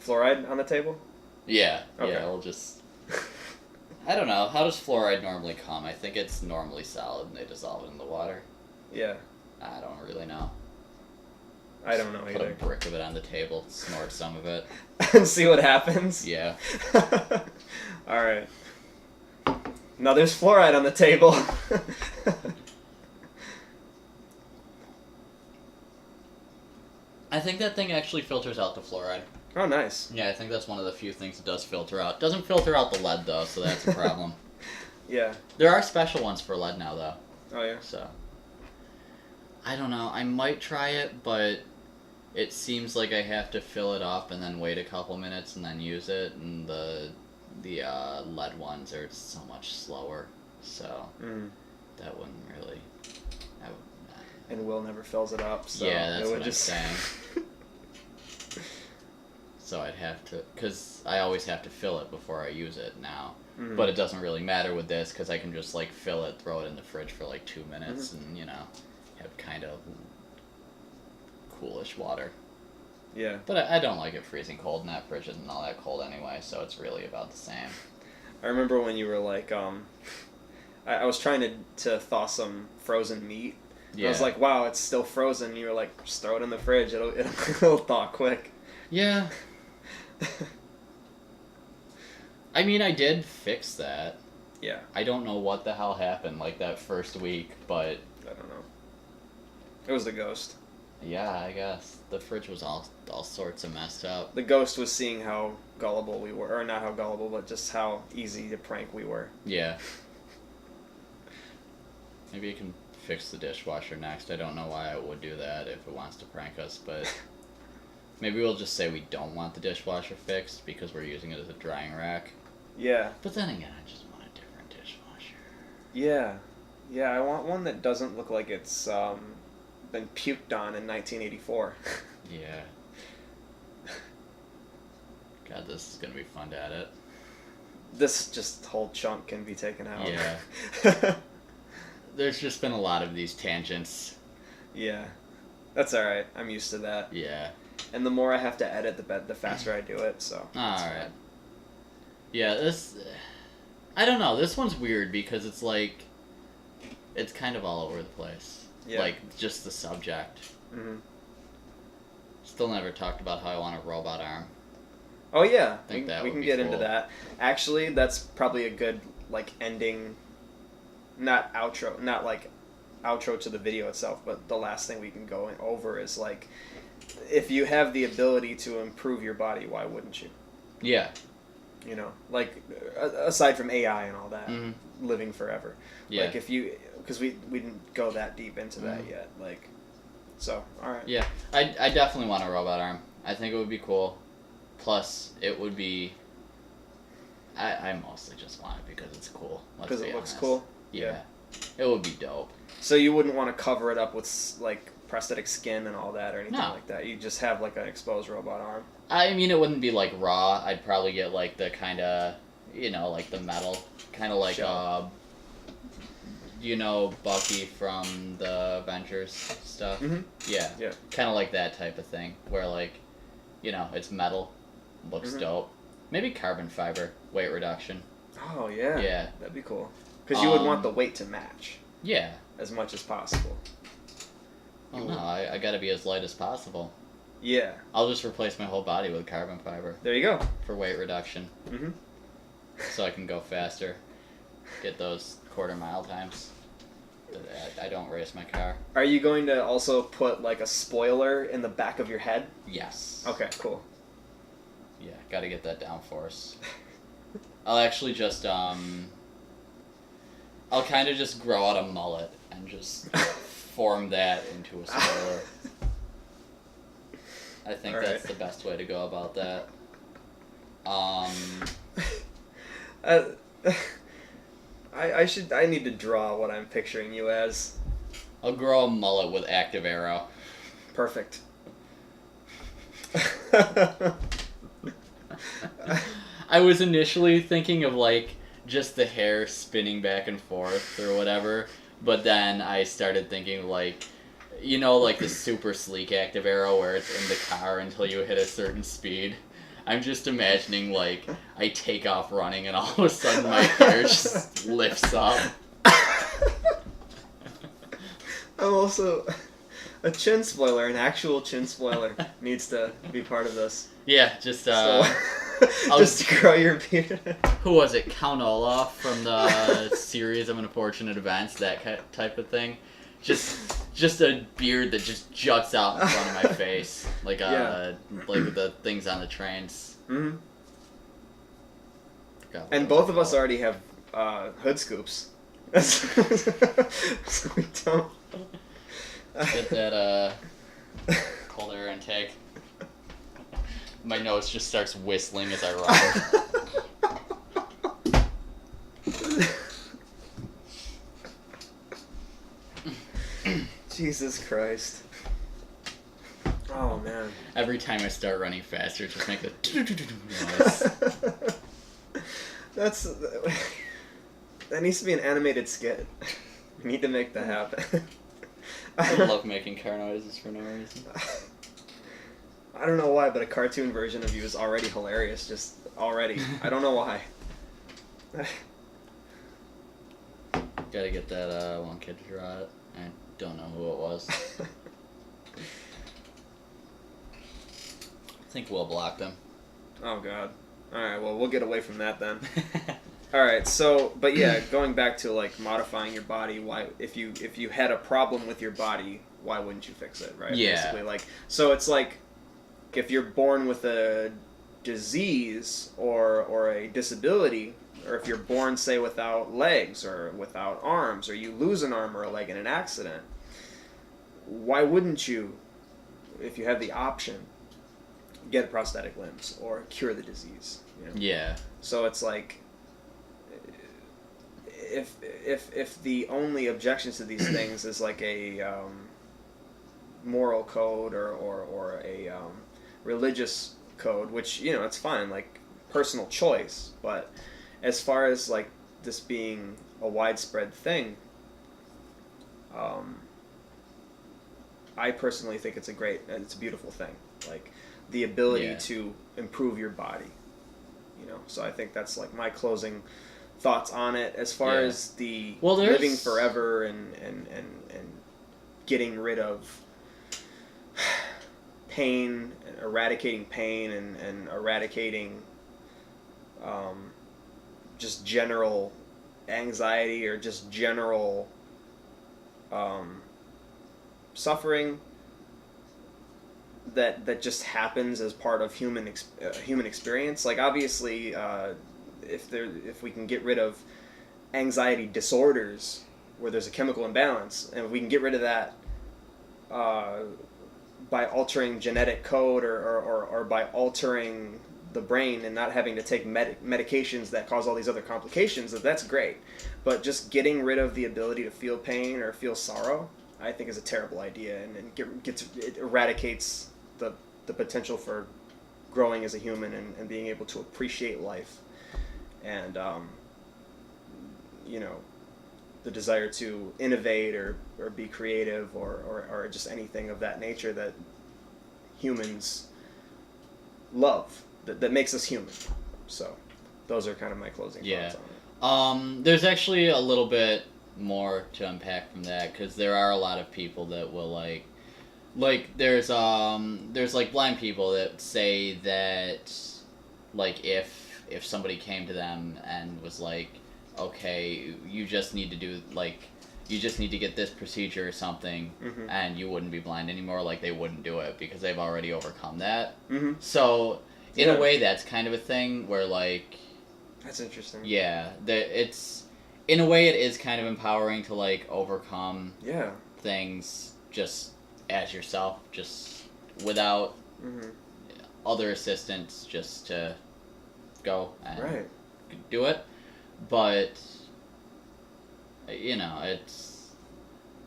Speaker 2: Fluoride on the table?
Speaker 1: Yeah.
Speaker 2: Okay.
Speaker 1: Yeah, we'll just... I don't know. How does fluoride normally come? I think it's normally solid and they dissolve it in the water.
Speaker 2: Yeah.
Speaker 1: I don't really know.
Speaker 2: I don't know either.
Speaker 1: Put a brick of it on the table, snort some of it.
Speaker 2: And see what happens?
Speaker 1: Yeah.
Speaker 2: Alright. Now there's fluoride on the table.
Speaker 1: I think that thing actually filters out the fluoride.
Speaker 2: Oh, nice.
Speaker 1: Yeah, I think that's one of the few things it does filter out. Doesn't filter out the lead, though, so that's a problem.
Speaker 2: Yeah.
Speaker 1: There are special ones for lead now, though.
Speaker 2: Oh, yeah?
Speaker 1: So. I don't know. I might try it, but it seems like I have to fill it up and then wait a couple minutes and then use it, and the lead ones are so much slower, so that wouldn't really...
Speaker 2: And Will never fills it up, so...
Speaker 1: Yeah, that's what I'm saying. So I'd have to... Because I always have to fill it before I use it now. But it doesn't really matter with this, because I can just, like, fill it, throw it in the fridge for, like, 2 minutes, and, have kind of coolish water.
Speaker 2: Yeah.
Speaker 1: But I don't like it freezing cold, and that fridge isn't all that cold anyway, so it's really about the same.
Speaker 2: I remember when you were like, I was trying to thaw some frozen meat, I was like, wow, it's still frozen. You were like, just throw it in the fridge. It'll thaw quick.
Speaker 1: Yeah. I mean, I did fix that.
Speaker 2: Yeah.
Speaker 1: I don't know what the hell happened like that first week, but
Speaker 2: I don't know. It was the ghost.
Speaker 1: yeah, I guess the fridge was all sorts of messed up.
Speaker 2: The ghost was seeing how gullible we were, or not how gullible, but just how easy to prank we were.
Speaker 1: Yeah. Maybe I can fix the dishwasher next. I don't know why I would do that if it wants to prank us, but maybe we'll just say we don't want the dishwasher fixed because we're using it as a drying rack.
Speaker 2: Yeah.
Speaker 1: But then again, I just want a different dishwasher.
Speaker 2: Yeah. Yeah, I want one that doesn't look like it's been puked on in 1984.
Speaker 1: Yeah. God, this is gonna be fun to edit.
Speaker 2: This just whole chunk can be taken out.
Speaker 1: Yeah. There's just been a lot of these tangents.
Speaker 2: Yeah. That's alright. I'm used to that.
Speaker 1: Yeah.
Speaker 2: And the more I have to edit, the faster I do it, so.
Speaker 1: Alright. Yeah, this... I don't know. This one's weird because it's like... It's kind of all over the place.
Speaker 2: Yeah.
Speaker 1: Like, just the subject.
Speaker 2: Mm-hmm.
Speaker 1: Still never talked about how I want a robot arm.
Speaker 2: Oh, yeah.
Speaker 1: I think
Speaker 2: we can get into that. Actually, that's probably a good, like, ending... Not outro to the video itself, but the last thing we can go over is, like, if you have the ability to improve your body, why wouldn't you?
Speaker 1: Yeah.
Speaker 2: You know, like, aside from AI and all that,
Speaker 1: Mm-hmm.
Speaker 2: living forever.
Speaker 1: Yeah.
Speaker 2: Like, if you, because we didn't go that deep into that yet, like, so, alright.
Speaker 1: Yeah, I definitely want a robot arm. I think it would be cool. Plus, it would be... I mostly just want it because it's cool.
Speaker 2: Because it looks
Speaker 1: honest.
Speaker 2: cool?
Speaker 1: Yeah. It would be dope.
Speaker 2: So you wouldn't want to cover it up with, like, prosthetic skin and all that or anything
Speaker 1: No.
Speaker 2: like that? You just have, like, an exposed robot arm?
Speaker 1: I mean, it wouldn't be, like, raw. I'd probably get, like, the kind of, you know, like, the metal. Kind of like, you know, Bucky from the Avengers stuff?
Speaker 2: Mm-hmm.
Speaker 1: Yeah.
Speaker 2: Yeah.
Speaker 1: Kind of like that type of thing. Where, like, you know, it's metal. Looks dope. Maybe carbon fiber. Weight reduction.
Speaker 2: Oh, yeah.
Speaker 1: Yeah.
Speaker 2: That'd be cool. Because you would want the weight to match.
Speaker 1: Yeah.
Speaker 2: As much as possible.
Speaker 1: Oh, no, I gotta be as light as possible.
Speaker 2: Yeah.
Speaker 1: I'll just replace my whole body with carbon fiber.
Speaker 2: There you go.
Speaker 1: For weight reduction.
Speaker 2: Mm-hmm.
Speaker 1: So I can go faster. Get those quarter-mile times. I don't race my car.
Speaker 2: Are you going to also put, like, a spoiler in the back of your head?
Speaker 1: Yes.
Speaker 2: Okay, cool.
Speaker 1: Yeah, gotta get that downforce. I'll actually just, I'll kind of just grow out a mullet and just form that into a spoiler. I think that's the best way to go about that.
Speaker 2: I need to draw what I'm picturing you as.
Speaker 1: I'll grow a mullet with active arrow.
Speaker 2: Perfect.
Speaker 1: I was initially thinking of, like, just the hair spinning back and forth or whatever, but then I started thinking, like, you know, like the super sleek active arrow where it's in the car until you hit a certain speed. I'm just imagining, like, I take off running and all of a sudden my hair just lifts up.
Speaker 2: I'm also... A chin spoiler, an actual chin spoiler, needs to be part of this.
Speaker 1: Yeah, just,
Speaker 2: just to grow your beard.
Speaker 1: Who was it? Count Olaf from the series of Unfortunate Events, that type of thing. Just a beard that just juts out in front of my face, like like the things on the trains.
Speaker 2: Mm-hmm. And both of us already have hood scoops, so we don't.
Speaker 1: Get that cold air intake. My nose just starts whistling as I run.
Speaker 2: Jesus Christ. Oh, man.
Speaker 1: Every time I start running faster, just make the noise.
Speaker 2: That needs to be an animated skit. We need to make that happen.
Speaker 1: I love making car noises for no reason.
Speaker 2: I don't know why, but a cartoon version of you is already hilarious. Just already. I don't know why.
Speaker 1: Gotta get that one kid to draw it. Don't know who it was. I think Will blocked him.
Speaker 2: Oh God. All right. Well, we'll get away from that then. All right. So, but yeah, going back to like modifying your body. Why, if you had a problem with your body, why wouldn't you fix it? Right.
Speaker 1: Yeah.
Speaker 2: Basically, like, so it's like if you're born with a disease or a disability, or if you're born, say, without legs or without arms, or you lose an arm or a leg in an accident, why wouldn't you, if you have the option, get prosthetic limbs or cure the disease? You know?
Speaker 1: Yeah.
Speaker 2: So it's like, if the only objections to these things is like a moral code or a religious code, which, you know, it's fine, like personal choice, but as far as like this being a widespread thing, I personally think it's a beautiful thing, like the ability to improve your body, you know. So I think that's like my closing thoughts on it. As far as the living forever and getting rid of pain, and eradicating pain, and eradicating just general anxiety or just general suffering that just happens as part of human experience. Like, obviously, if we can get rid of anxiety disorders where there's a chemical imbalance, and if we can get rid of that by altering genetic code or by altering the brain and not having to take medications that cause all these other complications, that's great. But just getting rid of the ability to feel pain or feel sorrow, I think, is a terrible idea, and it eradicates the potential for growing as a human and being able to appreciate life, and you know, the desire to innovate or be creative or just anything of that nature that humans love, that makes us human. So those are kind of my closing thoughts on it.
Speaker 1: There's actually a little bit more to unpack from that, because there are a lot of people that will like there's like blind people that say that, like, if somebody came to them and was like, okay, you just need to get this procedure or something,
Speaker 2: Mm-hmm.
Speaker 1: and you wouldn't be blind anymore, like, they wouldn't do it because they've already overcome that.
Speaker 2: Mm-hmm.
Speaker 1: So in a way, that's kind of a thing where, like,
Speaker 2: that's interesting.
Speaker 1: Yeah, in a way it is kind of empowering to, like, overcome things just as yourself, just without other assistance, just to go and do it. But, you know, it's,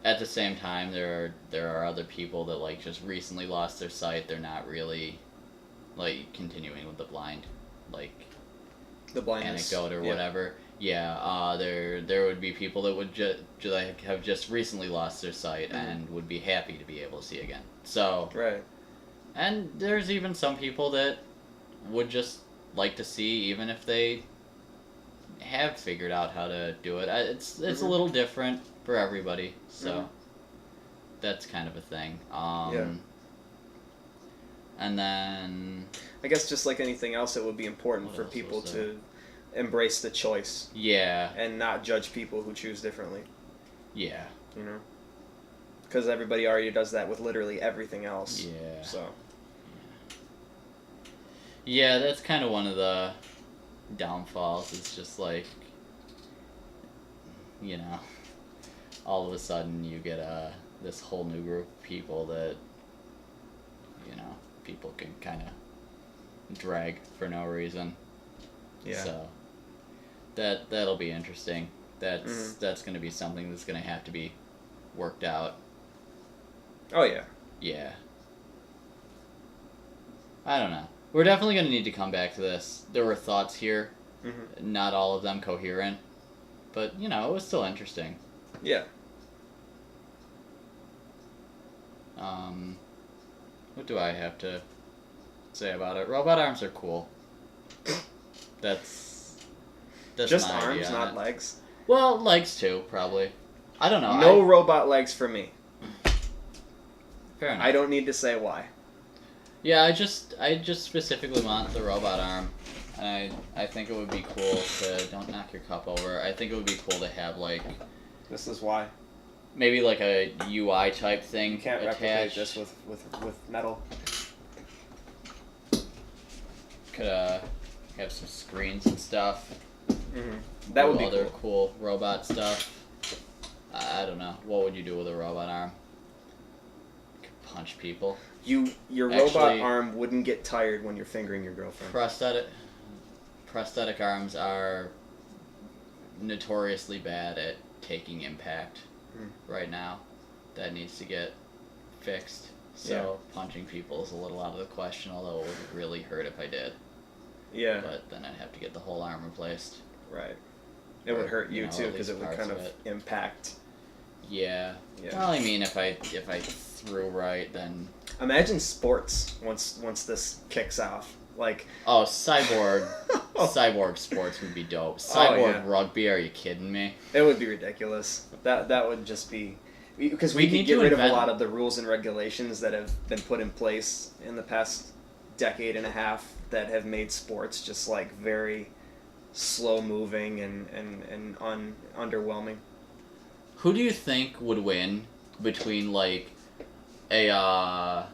Speaker 1: at the same time, there are other people that, like, just recently lost their sight. They're not really, like, continuing with the blind, like,
Speaker 2: the blindness
Speaker 1: anecdote or whatever. Yeah, there would be people that would have just recently lost their sight and would be happy to be able to see again. So and there's even some people that would just like to see, even if they have figured out how to do it. It's a little different for everybody, so that's kind of a thing. And then
Speaker 2: I guess, just like anything else, it would be important for people to embrace the choice.
Speaker 1: Yeah.
Speaker 2: And not judge people who choose differently.
Speaker 1: Yeah.
Speaker 2: You know? Because everybody already does that with literally everything else.
Speaker 1: Yeah.
Speaker 2: So.
Speaker 1: Yeah, that's kind of one of the downfalls. It's just like, you know, all of a sudden you get this whole new group of people that, you know, people can kind of drag for no reason.
Speaker 2: Yeah.
Speaker 1: So that'll be interesting. That's going to be something that's going to have to be worked out.
Speaker 2: Oh yeah.
Speaker 1: Yeah. I don't know. We're definitely going to need to come back to this. There were thoughts here, not all of them coherent, but, you know, it was still interesting.
Speaker 2: Yeah.
Speaker 1: What do I have to say about it? Robot arms are cool. That's
Speaker 2: just
Speaker 1: my
Speaker 2: arms,
Speaker 1: idea on
Speaker 2: not
Speaker 1: it.
Speaker 2: legs.
Speaker 1: Well, legs too, probably. I don't know.
Speaker 2: No robot legs for me.
Speaker 1: Fair enough.
Speaker 2: I don't need to say why.
Speaker 1: Yeah, I just specifically want the robot arm, and I think it would be cool to don't knock your cup over. I think it would be cool to have like
Speaker 2: This is why.
Speaker 1: maybe like a UI type thing
Speaker 2: You can't
Speaker 1: attached.
Speaker 2: replicate this with metal.
Speaker 1: Could have some screens and stuff.
Speaker 2: Mm-hmm. That would be
Speaker 1: other
Speaker 2: cool.
Speaker 1: cool robot stuff. I don't know. What would you do with a robot arm? You could punch people.
Speaker 2: Your robot arm wouldn't get tired when you're fingering your girlfriend.
Speaker 1: Prosthetic arms are notoriously bad at taking impact right now. That needs to get fixed. So punching people is a little out of the question, although it would really hurt if I did.
Speaker 2: Yeah.
Speaker 1: But then I'd have to get the whole arm replaced.
Speaker 2: Right. It would hurt you too, because it would kind of impact.
Speaker 1: Yeah.
Speaker 2: Yeah.
Speaker 1: Well, I mean, if I threw right, then.
Speaker 2: Imagine sports once this kicks off. Like.
Speaker 1: Oh, cyborg sports would be dope. Cyborg rugby? Are you kidding me?
Speaker 2: It would be ridiculous. That would just be. Because we could get rid of a lot of the rules and regulations that have been put in place in the past decade and a half that have made sports just like very slow moving and underwhelming.
Speaker 1: Who do you think would win between like a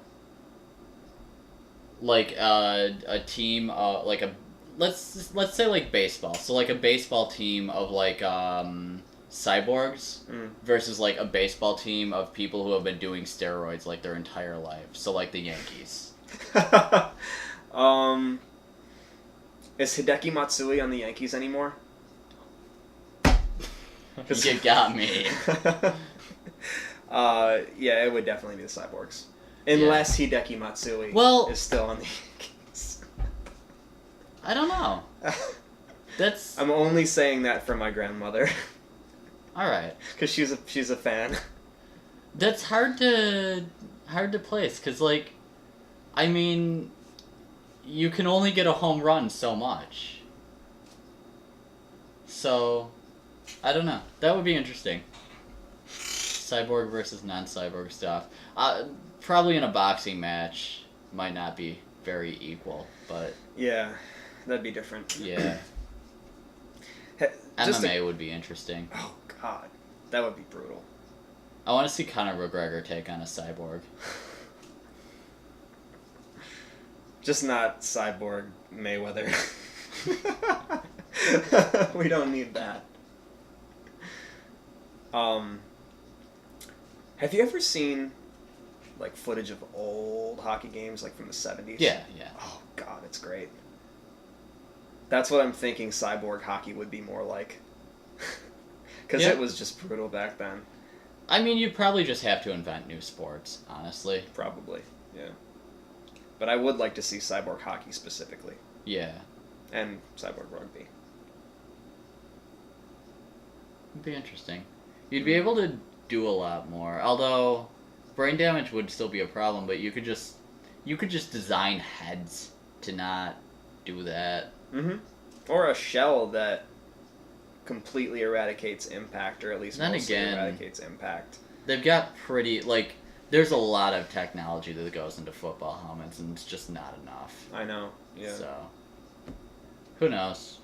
Speaker 1: team like a let's say like baseball. So like a baseball team of like cyborgs versus like a baseball team of people who have been doing steroids like their entire life. So like the Yankees.
Speaker 2: Is Hideki Matsui on the Yankees anymore?
Speaker 1: You got me.
Speaker 2: Yeah, it would definitely be the Cyborgs. Unless Hideki Matsui is still on the Yankees.
Speaker 1: I don't know. That's.
Speaker 2: I'm only saying that for my grandmother.
Speaker 1: All right.
Speaker 2: Because she's a fan.
Speaker 1: That's hard to place, because like, I mean, you can only get a home run so much. So, I don't know. That would be interesting. Cyborg versus non-cyborg stuff. Probably in a boxing match might not be very equal, but
Speaker 2: yeah, that'd be different.
Speaker 1: Yeah. MMA would be interesting.
Speaker 2: Oh God, that would be brutal.
Speaker 1: I want to see Conor McGregor take on a cyborg.
Speaker 2: Just not Cyborg Mayweather. We don't need that. Have you ever seen like footage of old hockey games like from the 70s?
Speaker 1: Yeah.
Speaker 2: Oh God, it's great. That's what I'm thinking cyborg hockey would be more like. Because it was just brutal back then.
Speaker 1: I mean, you'd probably just have to invent new sports, honestly.
Speaker 2: Probably, yeah. But I would like to see cyborg hockey specifically.
Speaker 1: Yeah.
Speaker 2: And cyborg rugby.
Speaker 1: It'd be interesting. You'd be able to do a lot more. Although, brain damage would still be a problem, but you could just design heads to not do that.
Speaker 2: Mm-hmm. Or a shell that completely eradicates impact, or at least mostly eradicates impact.
Speaker 1: They've got pretty, like, there's a lot of technology that goes into football helmets, and it's just not enough.
Speaker 2: I know, yeah.
Speaker 1: So, who knows?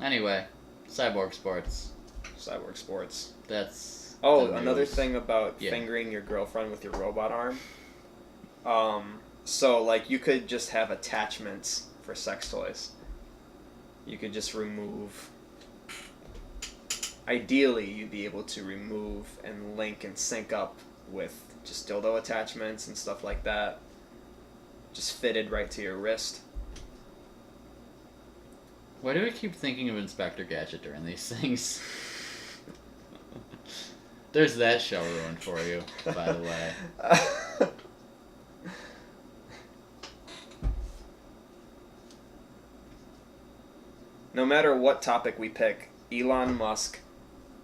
Speaker 1: Anyway, cyborg sports.
Speaker 2: Cyborg sports.
Speaker 1: That's...
Speaker 2: Oh, another thing about fingering your girlfriend with your robot arm. So, like, you could just have attachments for sex toys. You could just remove... Ideally, you'd be able to remove and link and sync up with just dildo attachments and stuff like that. Just fitted right to your wrist.
Speaker 1: Why do I keep thinking of Inspector Gadget during these things? There's that show ruined for you, by the way.
Speaker 2: No matter what topic we pick, Elon Musk,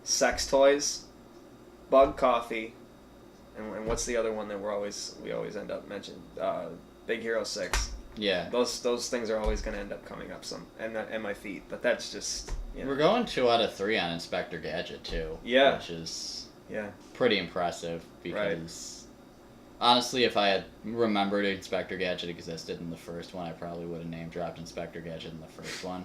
Speaker 2: sex toys, bug coffee, and what's the other one that we always end up mentioning? Big Hero 6.
Speaker 1: Yeah.
Speaker 2: Those things are always going to end up coming up and my feet. But that's just, you know.
Speaker 1: We're going 2 out of 3 on Inspector Gadget too.
Speaker 2: Yeah.
Speaker 1: Which is
Speaker 2: Yeah.
Speaker 1: pretty impressive because honestly, if I had remembered Inspector Gadget existed in the first one, I probably would have name dropped Inspector Gadget in the first one.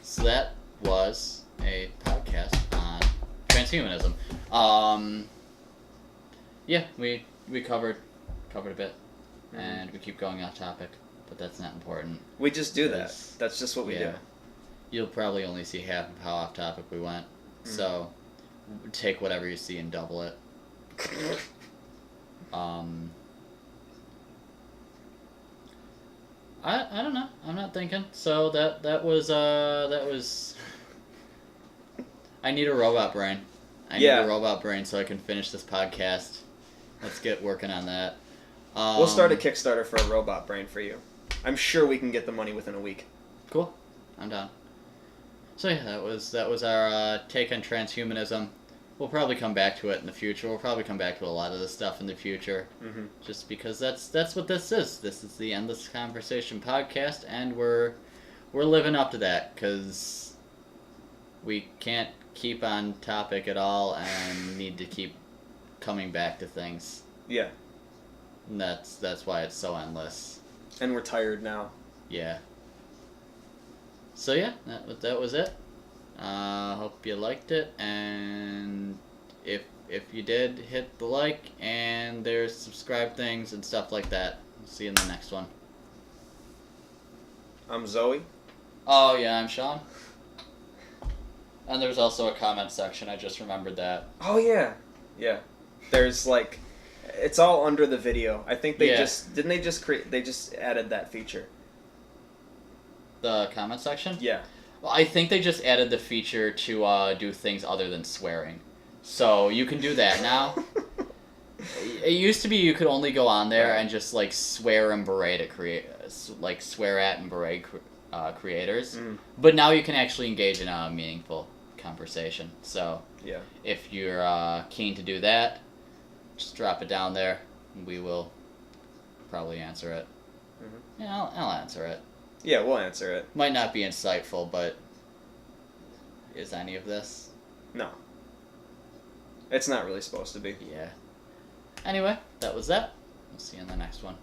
Speaker 1: So that was a podcast on transhumanism. Yeah, we covered a bit, and we keep going off topic, but that's not important.
Speaker 2: We just do that. That's just what we do.
Speaker 1: You'll probably only see half of how off topic we went, so take whatever you see and double it. I don't know. I'm not thinking. So that was I need a robot brain. I need a robot brain so I can finish this podcast. Let's get working on that.
Speaker 2: We'll start a Kickstarter for a robot brain for you. I'm sure we can get the money within a week.
Speaker 1: Cool. I'm down. So yeah, that was our take on transhumanism. We'll probably come back to it in the future. We'll probably come back to a lot of this stuff in the future, just because that's what this is. This is the Endless Conversation podcast, and we're living up to that because we can't keep on topic at all and need to keep coming back to things.
Speaker 2: Yeah.
Speaker 1: And that's why it's so endless.
Speaker 2: And we're tired now.
Speaker 1: Yeah. So yeah, that was it. Hope you liked it, and if you did, hit the like, and there's subscribe things and stuff like that. See you in the next one.
Speaker 2: I'm Zoe.
Speaker 1: Oh yeah, I'm Sean. And there's also a comment section, I just remembered that.
Speaker 2: Oh yeah. Yeah. There's like, it's all under the video. I think they they just added that feature.
Speaker 1: The comment section?
Speaker 2: Yeah.
Speaker 1: Well, I think they just added the feature to do things other than swearing. So you can do that now. It used to be you could only go on there and just like swear and berate at swear at and berate creators. But now you can actually engage in a meaningful conversation. So if you're keen to do that, just drop it down there. And we will probably answer it. Yeah, I'll answer it.
Speaker 2: Yeah, we'll answer it.
Speaker 1: Might not be insightful, but is any of this?
Speaker 2: No. It's not really supposed to be.
Speaker 1: Yeah. Anyway, that was that. We'll see you in the next one.